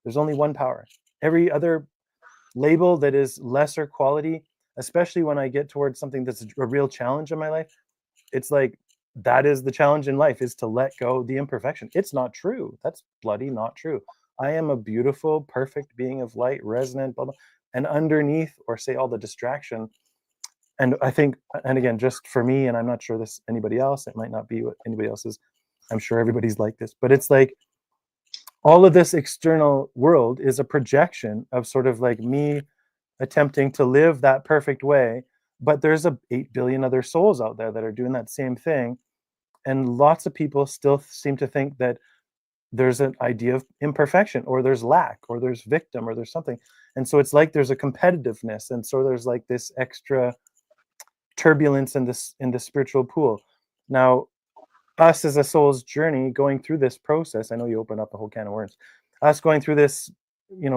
there's only one power. Every other label that is lesser quality, especially when I get towards something that's a real challenge in my life, it's like, that is the challenge in life, is to let go the imperfection. It's not true. That's bloody not true. I am a beautiful, perfect being of light, resonant, blah, blah. And underneath, or say all the distraction, and I think, and again, just for me, and I'm not sure this anybody else, it might not be what anybody else is, I'm sure everybody's like this, but it's like all of this external world is a projection of sort of like me attempting to live that perfect way, but there's 8 billion other souls out there that are doing that same thing. And lots of people still seem to think that there's an idea of imperfection, or there's lack, or there's victim, or there's something. And so it's like there's a competitiveness, and so there's like this extra turbulence in the spiritual pool. Now, us as a soul's journey going through this process, I know you open up a whole can of worms, us going through this,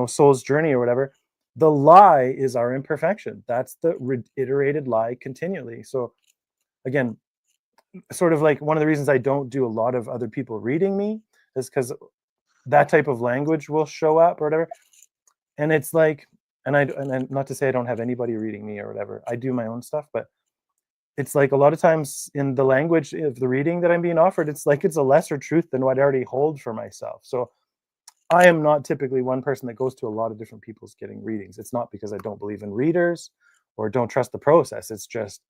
soul's journey or whatever, the lie is our imperfection. That's the reiterated lie continually. So again, sort of like one of the reasons I don't do a lot of other people reading me is because that type of language will show up or whatever. And it's like, and not to say I don't have anybody reading me or whatever, I do my own stuff, but it's like a lot of times in the language of the reading that I'm being offered, it's like it's a lesser truth than what I already hold for myself. So I am not typically one person that goes to a lot of different people's getting readings. It's not because I don't believe in readers or don't trust the process. It's just,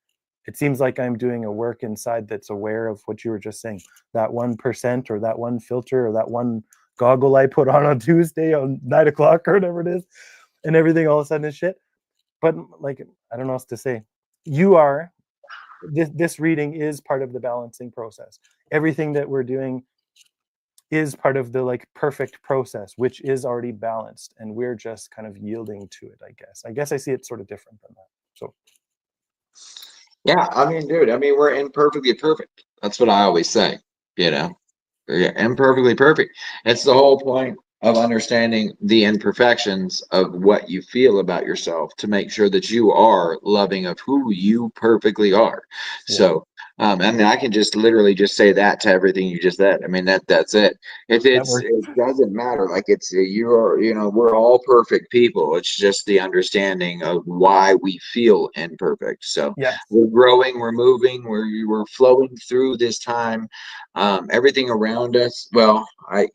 it seems like I'm doing a work inside that's aware of what you were just saying, that 1% or that one filter or that one goggle I put on Tuesday on 9 o'clock or whatever it is, and everything all of a sudden is shit. But like, I don't know what else to say. You are, this reading is part of the balancing process. Everything that we're doing is part of the like perfect process, which is already balanced, and we're just kind of yielding to it. I guess I see it sort of different than that. So yeah, I mean, dude, I mean, we're imperfectly perfect. That's what I always say, you know. Yeah, imperfectly perfect. It's the whole point of understanding the imperfections of what you feel about yourself to make sure that you are loving of who you perfectly are. yeah. So, I mean, I can just literally just say that to everything you just said. I mean, that's it. It doesn't matter. Like we're all perfect people. It's just the understanding of why we feel imperfect. So Yes. we're growing, we're moving, we're flowing through this time. Everything around us, well, I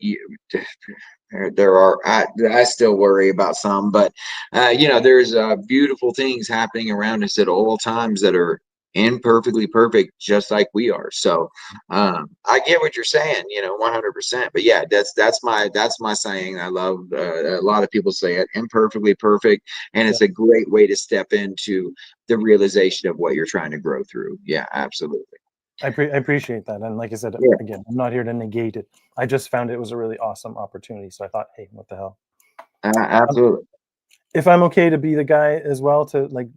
still worry about some, but there's beautiful things happening around us at all times that are imperfectly perfect, just like we are. So I get what you're saying, 100%. But yeah, that's my saying. I love a lot of people say it, imperfectly perfect, and it's a great way to step into the realization of what you're trying to grow through. Yeah, absolutely. I appreciate that. And like I said, Yeah. again, I'm not here to negate it. I just found it was a really awesome opportunity. So I thought, hey, what the hell? Absolutely. If I'm okay to be the guy as well to like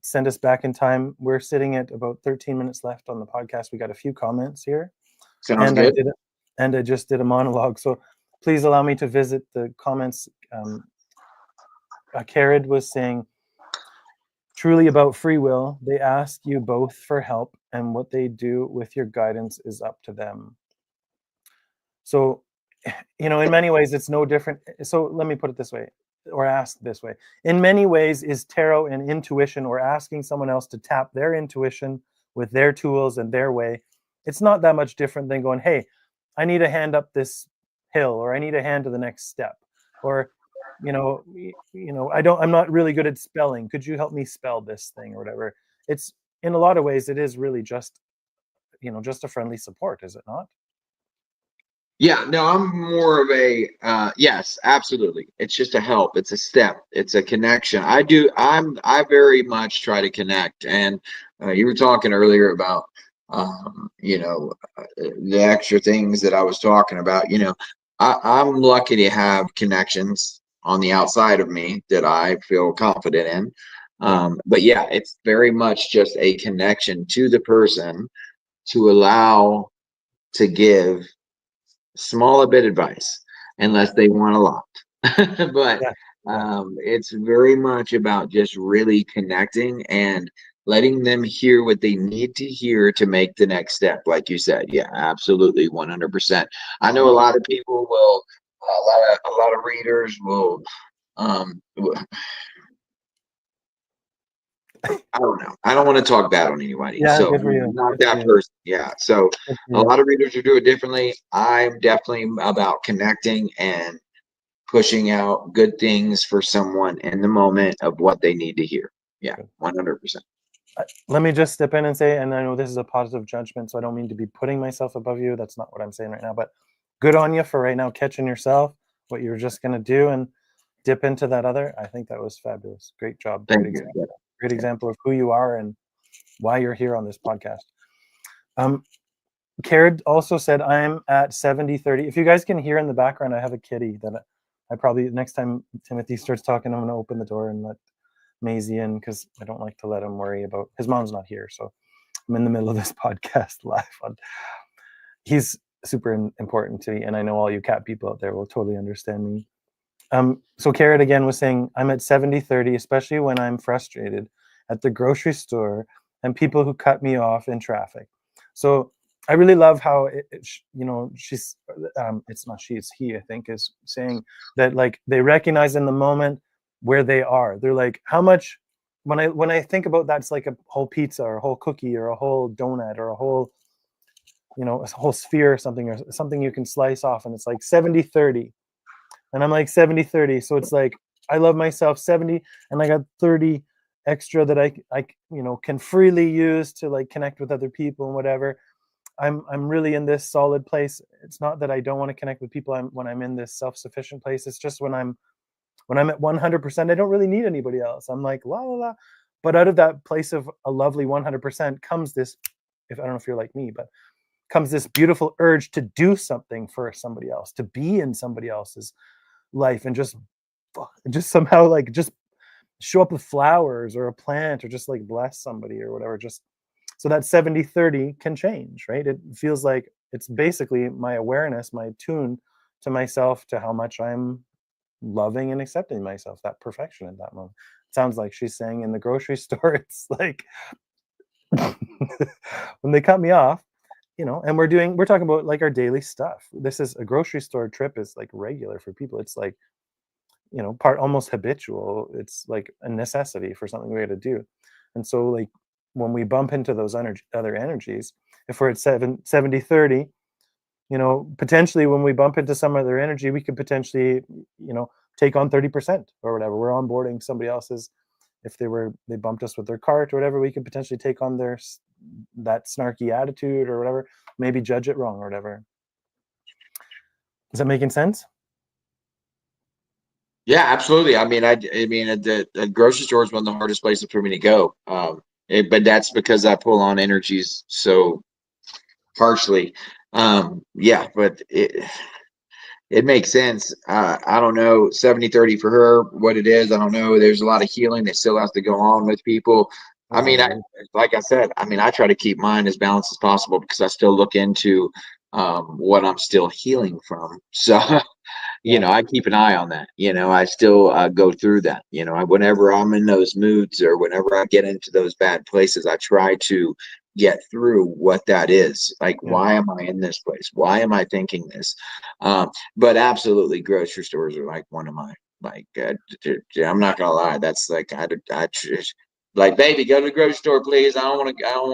send us back in time, we're sitting at about 13 minutes left on the podcast. We got a few comments here. Sounds good. I just did a monologue. So please allow me to visit the comments. Karid was saying, truly about free will, they ask you both for help, and what they do with your guidance is up to them. So, in many ways, it's no different. So let me put it this way, or ask this way. In many ways, is tarot and intuition, or asking someone else to tap their intuition with their tools and their way. It's not that much different than going, hey, I need a hand up this hill, or I need a hand to the next step, or I'm not really good at spelling. Could you help me spell this thing or whatever? It's, in a lot of ways, it is really just a friendly support, is it not? Yeah, no, I'm more of a yes, absolutely. It's just a help. It's a step. It's a connection. I very much try to connect. And you were talking earlier about the extra things that I was talking about. I'm lucky to have connections on the outside of me that I feel confident in. But yeah, it's very much just a connection to the person to allow to give small bit advice unless they want a lot. But it's very much about just really connecting and letting them hear what they need to hear to make the next step, like you said. Yeah, absolutely, 100%. I know a lot of people will, a lot of readers will I don't know. I don't want to talk bad on anybody. Yeah, So good for you. not that person. Yeah. So a lot of readers will do it differently. I'm definitely about connecting and pushing out good things for someone in the moment of what they need to hear. Yeah, 100%. Let me just step in and say, and I know this is a positive judgment, so I don't mean to be putting myself above you. That's not what I'm saying right now, but good on you for right now catching yourself, what you're just going to do and dip into that other. I think that was fabulous. Great job. Thank you. Great example of who you are and why you're here on this podcast. Kared also said, I'm at 70-30. If you guys can hear in the background, I have a kitty that I probably, next time Timothy starts talking, I'm going to open the door and let Maisie in, because I don't like to let him worry about, his mom's not here. So I'm in the middle of this podcast live. He's super important to me, and I know all you cat people out there will totally understand me. So Kared again was saying, I'm at 70-30, especially when I'm frustrated at the grocery store and people who cut me off in traffic. So I really love how she's it's not she, it's he, I think, is saying that like they recognize in the moment where they are. They're like, how much, when I think about that, it's like a whole pizza or a whole cookie or a whole donut or a whole sphere or something you can slice off, and it's like 70-30. and I'm like 70-30. So it's like I love myself 70, and I got 30 extra that I can freely use to like connect with other people and whatever. I'm really in this solid place. It's not that I don't want to connect with people. When I'm in this self-sufficient place, it's just when I'm at 100%, I don't really need anybody else. I'm like la la la. But out of that place of a lovely 100% comes this, if I don't know if you're like me, but comes this beautiful urge to do something for somebody else, to be in somebody else's life, and just somehow like just show up with flowers or a plant, or just like bless somebody or whatever. Just so that 70-30 can change, right? It feels like it's basically my awareness, my tune to myself, to how much I'm loving and accepting myself, that perfection at that moment. It sounds like she's saying in the grocery store, it's like when they cut me off, and we're talking about like our daily stuff. This is a grocery store trip is like regular for people. It's like, part almost habitual. It's like a necessity for something we got to do. And so like when we bump into those other energies, if we're at 70-30, potentially when we bump into some other energy, we could potentially, take on 30% or whatever. We're onboarding somebody else's, if they bumped us with their cart or whatever, we could potentially take on that snarky attitude or whatever, maybe judge it wrong or whatever. Is that making sense? Yeah, absolutely. I mean, the grocery store is one of the hardest places for me to go. But that's because I pull on energies so harshly. Yeah, but it makes sense. I don't know, 70-30 for her, what it is. I don't know. There's a lot of healing that still has to go on with people. I mean, like I said, I try to keep mine as balanced as possible because I still look into what I'm still healing from. So, I keep an eye on that. I still go through that. Whenever I'm in those moods or whenever I get into those bad places, I try to get through what that is. Like, why am I in this place? Why am I thinking this? But absolutely, grocery stores are like one of my, like, I'm not gonna lie. That's like, I just, like, baby, go to the grocery store, please. I don't want to go. I don't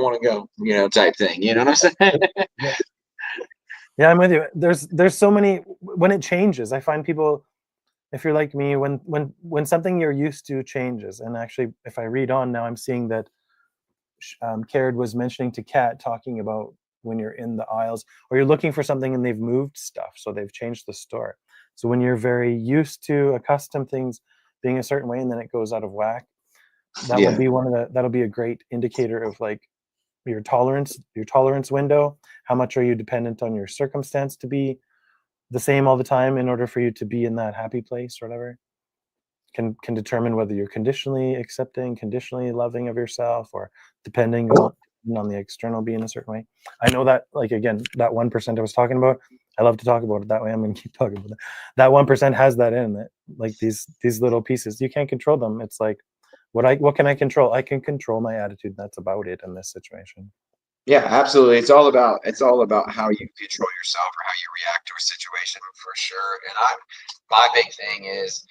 want to go, type thing. You know what I'm saying? Yeah, I'm with you. There's so many, when it changes, I find people, if you're like me, when something you're used to changes, and actually, if I read on now, I'm seeing that Caird was mentioning to Kat, talking about when you're in the aisles or you're looking for something and they've moved stuff, so they've changed the store. So when you're very used to, accustomed things being a certain way, and then it goes out of whack, that'll be a great indicator of like your tolerance window. How much are you dependent on your circumstance to be the same all the time in order for you to be in that happy place or whatever? Can determine whether you're conditionally accepting, conditionally loving of yourself, or depending on the external being a certain way. I know that, like, again, that 1% I was talking about, I love to talk about it that way. I'm going to keep talking about it. That 1% has that in it, like these little pieces. You can't control them. It's like, what can I control? I can control my attitude. That's about it in this situation. Yeah, absolutely. It's all about how you control yourself or how you react to a situation, for sure. And my big thing is,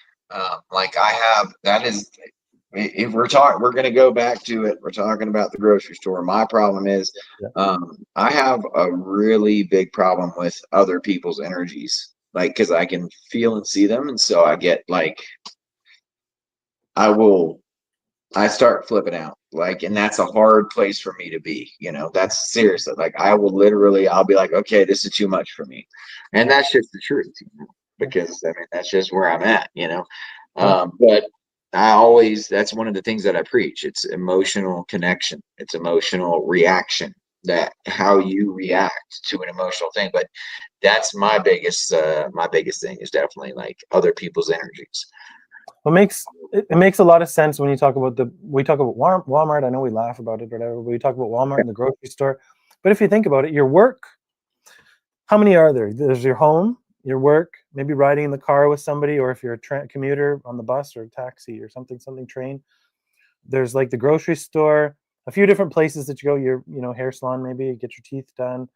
like, I have, that is, if we're going to go back to it. We're talking about the grocery store. My problem is, I have a really big problem with other people's energies, like, because I can feel and see them, and so I get like, I start flipping out, like, and that's a hard place for me to be. That's seriously, like, I'll be like, okay, this is too much for me, and that's just the truth, because I mean, that's just where I'm at. But that's one of the things that I preach. It's emotional connection. It's emotional reaction, that how you react to an emotional thing. But that's my biggest thing is definitely like other people's energies. It makes a lot of sense when we talk about Walmart. I know we laugh about it or whatever, but we talk about Walmart and the grocery store. But if you think about it, your work, how many are there? There's your home, your work, maybe riding in the car with somebody, or if you're a commuter on the bus or taxi or something train. There's like the grocery store, a few different places that you go, your hair salon, maybe get your teeth done.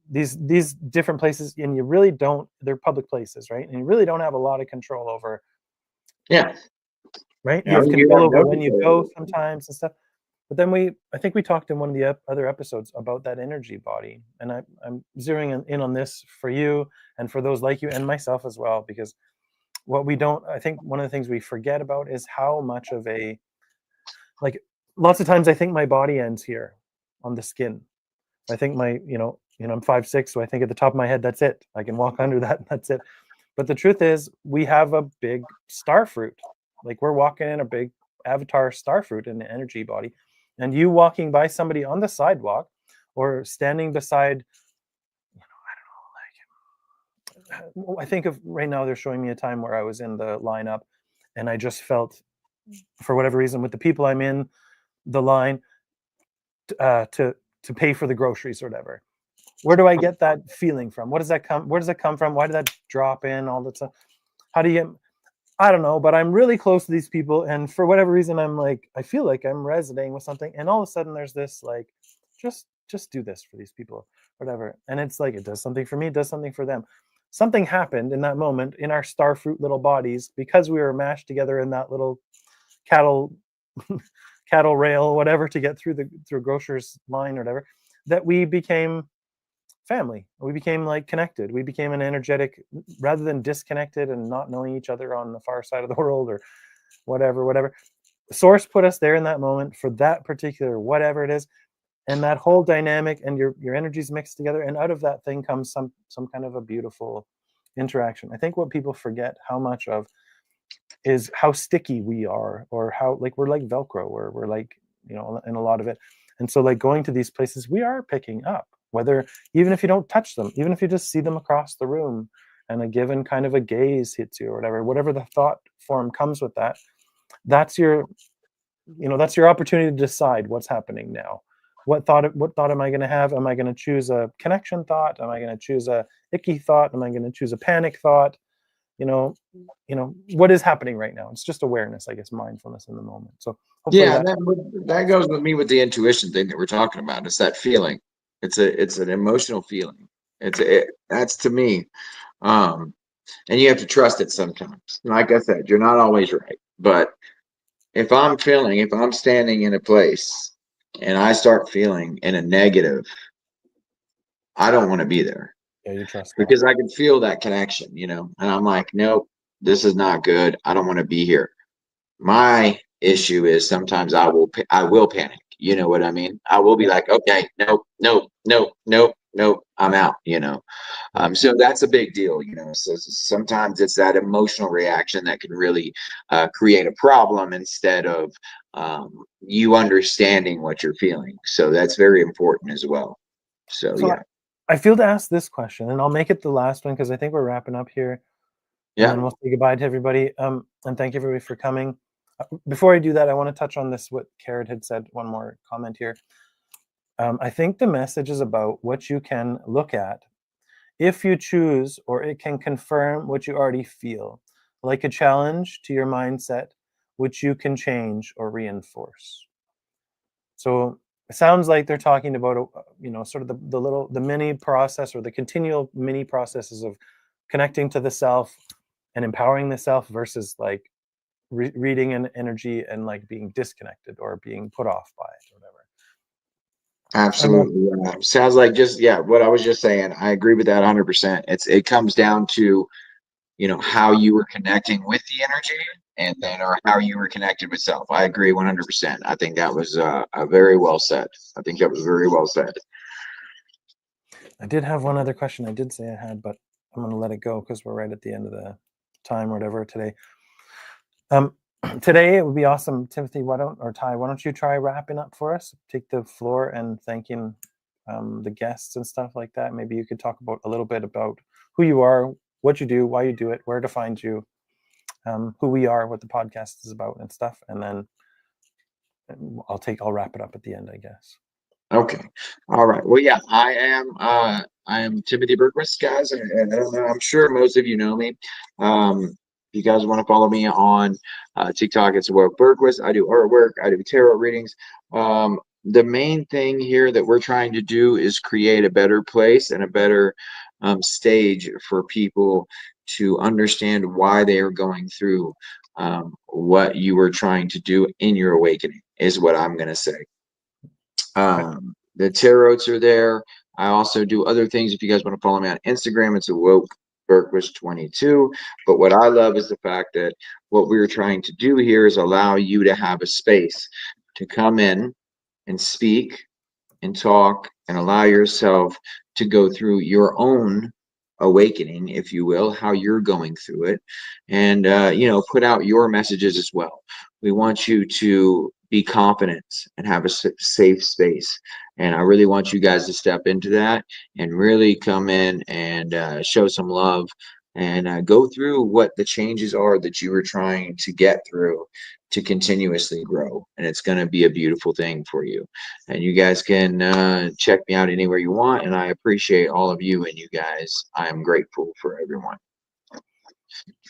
These different places, and you really don't, they're public places, right? And you really don't have a lot of control over. Yeah. Right. You have control over when you go sometimes and stuff. But then I think we talked in one of the other episodes about that energy body, and I'm zeroing in on this for you and for those like you and myself as well, because what we don't, I think one of the things we forget about is how much of like, lots of times I think my body ends here on the skin. I think I'm 5'6", so I think at the top of my head, that's it. I can walk under that, and that's it. But the truth is, we have a big star fruit. Like, we're walking in a big avatar star fruit in the energy body. And you walking by somebody on the sidewalk or standing beside, I don't know, like, I think of right now, they're showing me a time where I was in the lineup and I just felt, for whatever reason, with the people I'm in the line, to pay for the groceries or whatever. Where do I get that feeling from? Where does that come from? Why did that drop in all the time? How do you get, I don't know, but I'm really close to these people, and for whatever reason, I feel like I'm resonating with something, and all of a sudden there's this, like, just do this for these people, whatever. And it's like, it does something for me, it does something for them. Something happened in that moment in our starfruit little bodies, because we were mashed together in that little cattle cattle rail, whatever, to get through grocer's line or whatever, that we became family. We became, like, connected. We became an energetic, rather than disconnected and not knowing each other on the far side of the world or whatever. Source put us there in that moment for that particular whatever it is, and that whole dynamic, and your energies mixed together, and out of that thing comes some kind of a beautiful interaction. I think what people forget how much of is how sticky we are, or how, like, we're like Velcro, or we're like, in a lot of it. And so, like, going to these places, we are picking up, whether, even if you don't touch them, even if you just see them across the room, and a given kind of a gaze hits you, or whatever the thought form comes with that, that's your opportunity to decide what's happening now. What thought am I going to have? Am I going to choose a connection thought? Am I going to choose a icky thought? Am I going to choose a panic thought? What is happening right now? It's just awareness, I guess, mindfulness in the moment. So hopefully, yeah, that goes with me with the intuition thing that we're talking about. It's that feeling. It's an emotional feeling. That's to me. And you have to trust it sometimes. Like I said, you're not always right, but if I'm standing in a place and I start feeling in a negative, I don't want to be there. Yeah, you trust that. Because I can feel that connection, and I'm like, nope, this is not good. I don't want to be here. My issue is sometimes I will panic. You know what I mean? I will be like, okay, nope, nope, nope, nope, nope, I'm out. So that's a big deal. So sometimes it's that emotional reaction that can really create a problem, instead of you understanding what you're feeling. So that's very important as well. So yeah. I feel to ask this question, and I'll make it the last one, because I think we're wrapping up here. Yeah. And then we'll say goodbye to everybody. And thank everybody for coming. Before I do that, I want to touch on this, what Carrot had said, one more comment here. I think the message is about what you can look at if you choose, or it can confirm what you already feel, like a challenge to your mindset, which you can change or reinforce. So it sounds like they're talking about, sort of the mini process, or the continual mini processes of connecting to the self and empowering the self, versus, like, reading an energy and, like, being disconnected or being put off by it, or whatever. Absolutely. Sounds like what I was just saying. I agree with that 100%. It comes down to, how you were connecting with the energy, and then, or how you were connected with self. I agree 100%. I think that was very well said. I think that was very well said. I did have one other question I did say I had, but I'm going to let it go because we're right at the end of the time or whatever today. Today it would be awesome, Timothy, Ty, why don't you try wrapping up for us? Take the floor and thanking the guests and stuff like that. Maybe you could talk about a little bit about who you are, what you do, why you do it, where to find you, who we are, what the podcast is about, and stuff. And then I'll wrap it up at the end, I guess. Okay. All right. Well, yeah, I am Timothy Bergquist, guys, and I'm sure most of you know me. If you guys want to follow me on TikTok, it's World Bergquist. I do artwork. I do tarot readings. The main thing here that we're trying to do is create a better place and a better stage for people to understand why they are going through what you were trying to do in your awakening, is what I'm going to say. The tarots are there. I also do other things. If you guys want to follow me on Instagram, it's Awoke Berkwish 22. But what I love is the fact that what we're trying to do here is allow you to have a space to come in and speak and talk and allow yourself to go through your own awakening, if you will, how you're going through it, and put out your messages as well. We want you to be confident and have a safe space, and I really want you guys to step into that and really come in and show some love and go through what the changes are that you were trying to get through to continuously grow, and it's going to be a beautiful thing for you. And you guys can check me out anywhere you want, and I appreciate all of you and you guys. I am grateful for everyone.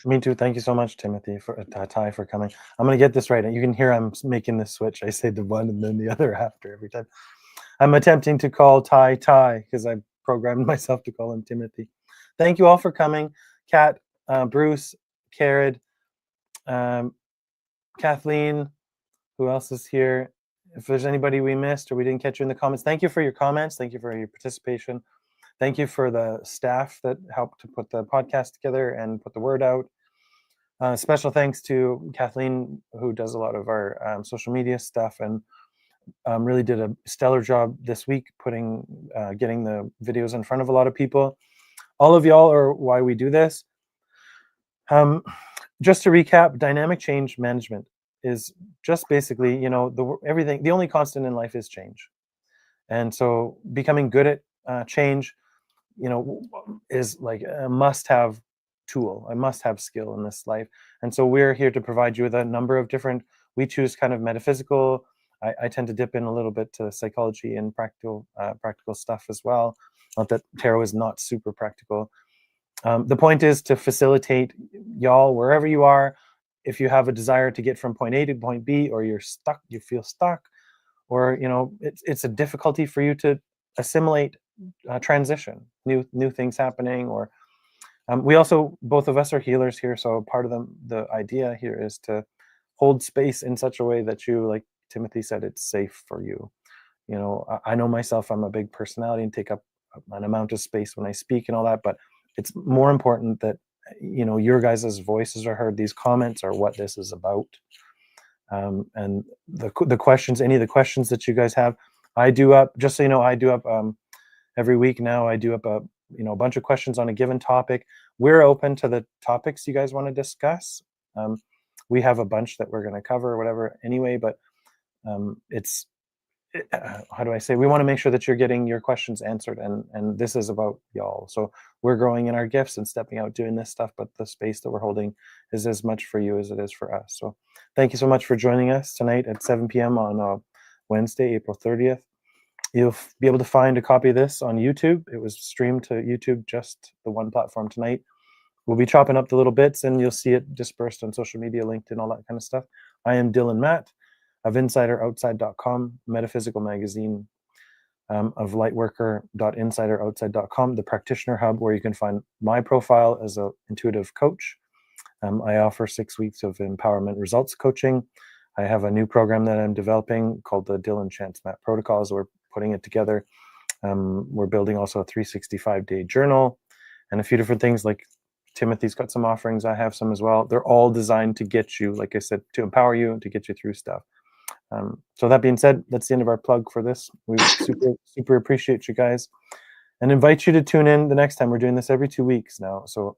Me too. Thank you so much, Timothy, for Ty, for coming. I'm going to get this right. You can hear I'm making this switch. I say the one and then the other after every time. I'm attempting to call Ty because I programmed myself to call him Timothy. Thank you all for coming. Kat, Bruce, Carrot, Kathleen, who else is here? If there's anybody we missed or we didn't catch you in the comments, thank you for your comments. Thank you for your participation. Thank you for the staff that helped to put the podcast together and put the word out. Special thanks to Kathleen, who does a lot of our social media stuff and really did a stellar job this week getting the videos in front of a lot of people. All of y'all are why we do this. Just to recap, dynamic change management is just basically, the only constant in life is change. And so becoming good at change, is like a must-have tool, a must-have skill in this life. And so we're here to provide you with a number of different, we choose kind of metaphysical. I tend to dip in a little bit to psychology and practical stuff as well. Not that tarot is not super practical. The point is to facilitate y'all wherever you are. If you have a desire to get from point A to point B, or you're stuck, you feel stuck, or it's a difficulty for you to assimilate transition, new things happening, or we also, both of us are healers here, so part of the idea here is to hold space in such a way that you, like Timothy said, it's safe for you. I know myself, I'm a big personality and take up an amount of space when I speak and all that, but it's more important that your guys' voices are heard. These comments are what this is about. And the questions, any of the questions that you guys have, I do up, just so you know, I do up every week now. I do up a bunch of questions on a given topic. We're open to the topics you guys want to discuss. We have a bunch that we're going to cover or whatever anyway, but how do I say, we want to make sure that you're getting your questions answered, and this is about y'all. So we're growing in our gifts and stepping out doing this stuff, but the space that we're holding is as much for you as it is for us. So thank you so much for joining us tonight at 7 p.m. on Wednesday, April 30th. You'll be able to find a copy of this on YouTube. It was streamed to YouTube, just the one platform tonight. We'll be chopping up the little bits and you'll see it dispersed on social media, LinkedIn, all that kind of stuff. I am Dylan Matt of InsiderOutside.com, Metaphysical magazine, of Lightworker.InsiderOutside.com, the practitioner hub where you can find my profile as an intuitive coach. I offer 6 weeks of empowerment results coaching. I have a new program that I'm developing called the Dylan Chance Matt Protocols. We're putting it together. We're building also a 365-day journal and a few different things, like Timothy's got some offerings. I have some as well. They're all designed to get you, like I said, to empower you and to get you through stuff. So that being said, that's the end of our plug for this. We super appreciate you guys and invite you to tune in the next time. We're doing this every 2 weeks now. So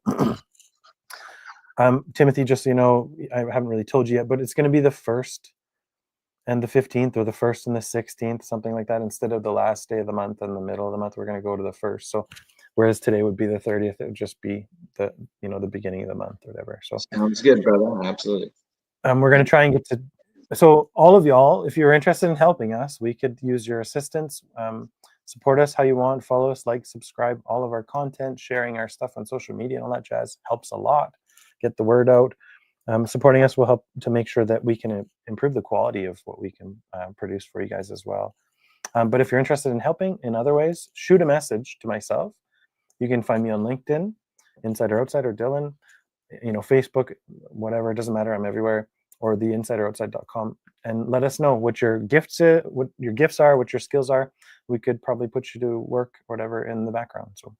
Timothy, just so you know, I haven't really told you yet, but it's going to be the 1st and the 15th, or the 1st and the 16th, something like that. Instead of the last day of the month and the middle of the month, we're going to go to the 1st. So whereas today would be the 30th, it would just be the beginning of the month or whatever. So sounds good, brother. Absolutely. We're going to try and get to, so all of y'all, if you're interested in helping us, we could use your assistance. Support us how you want, follow us, like, subscribe, all of our content, sharing our stuff on social media and all that jazz helps a lot. Get the word out. Supporting us will help to make sure that we can improve the quality of what we can produce for you guys as well. But if you're interested in helping in other ways, shoot a message to myself. You can find me on LinkedIn, Inside or Outside, or Dylan, Facebook, whatever, it doesn't matter, I'm everywhere. or theinsideroutside.com, and let us know what your gifts are, what your skills are. We could probably put you to work or whatever in the background. So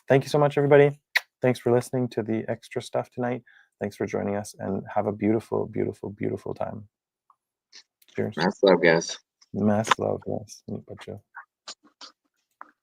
thank you so much, everybody. Thanks for listening to the extra stuff tonight. Thanks for joining us, and have a beautiful, beautiful, beautiful time. Cheers. Mass love, guys. Mass love, yes.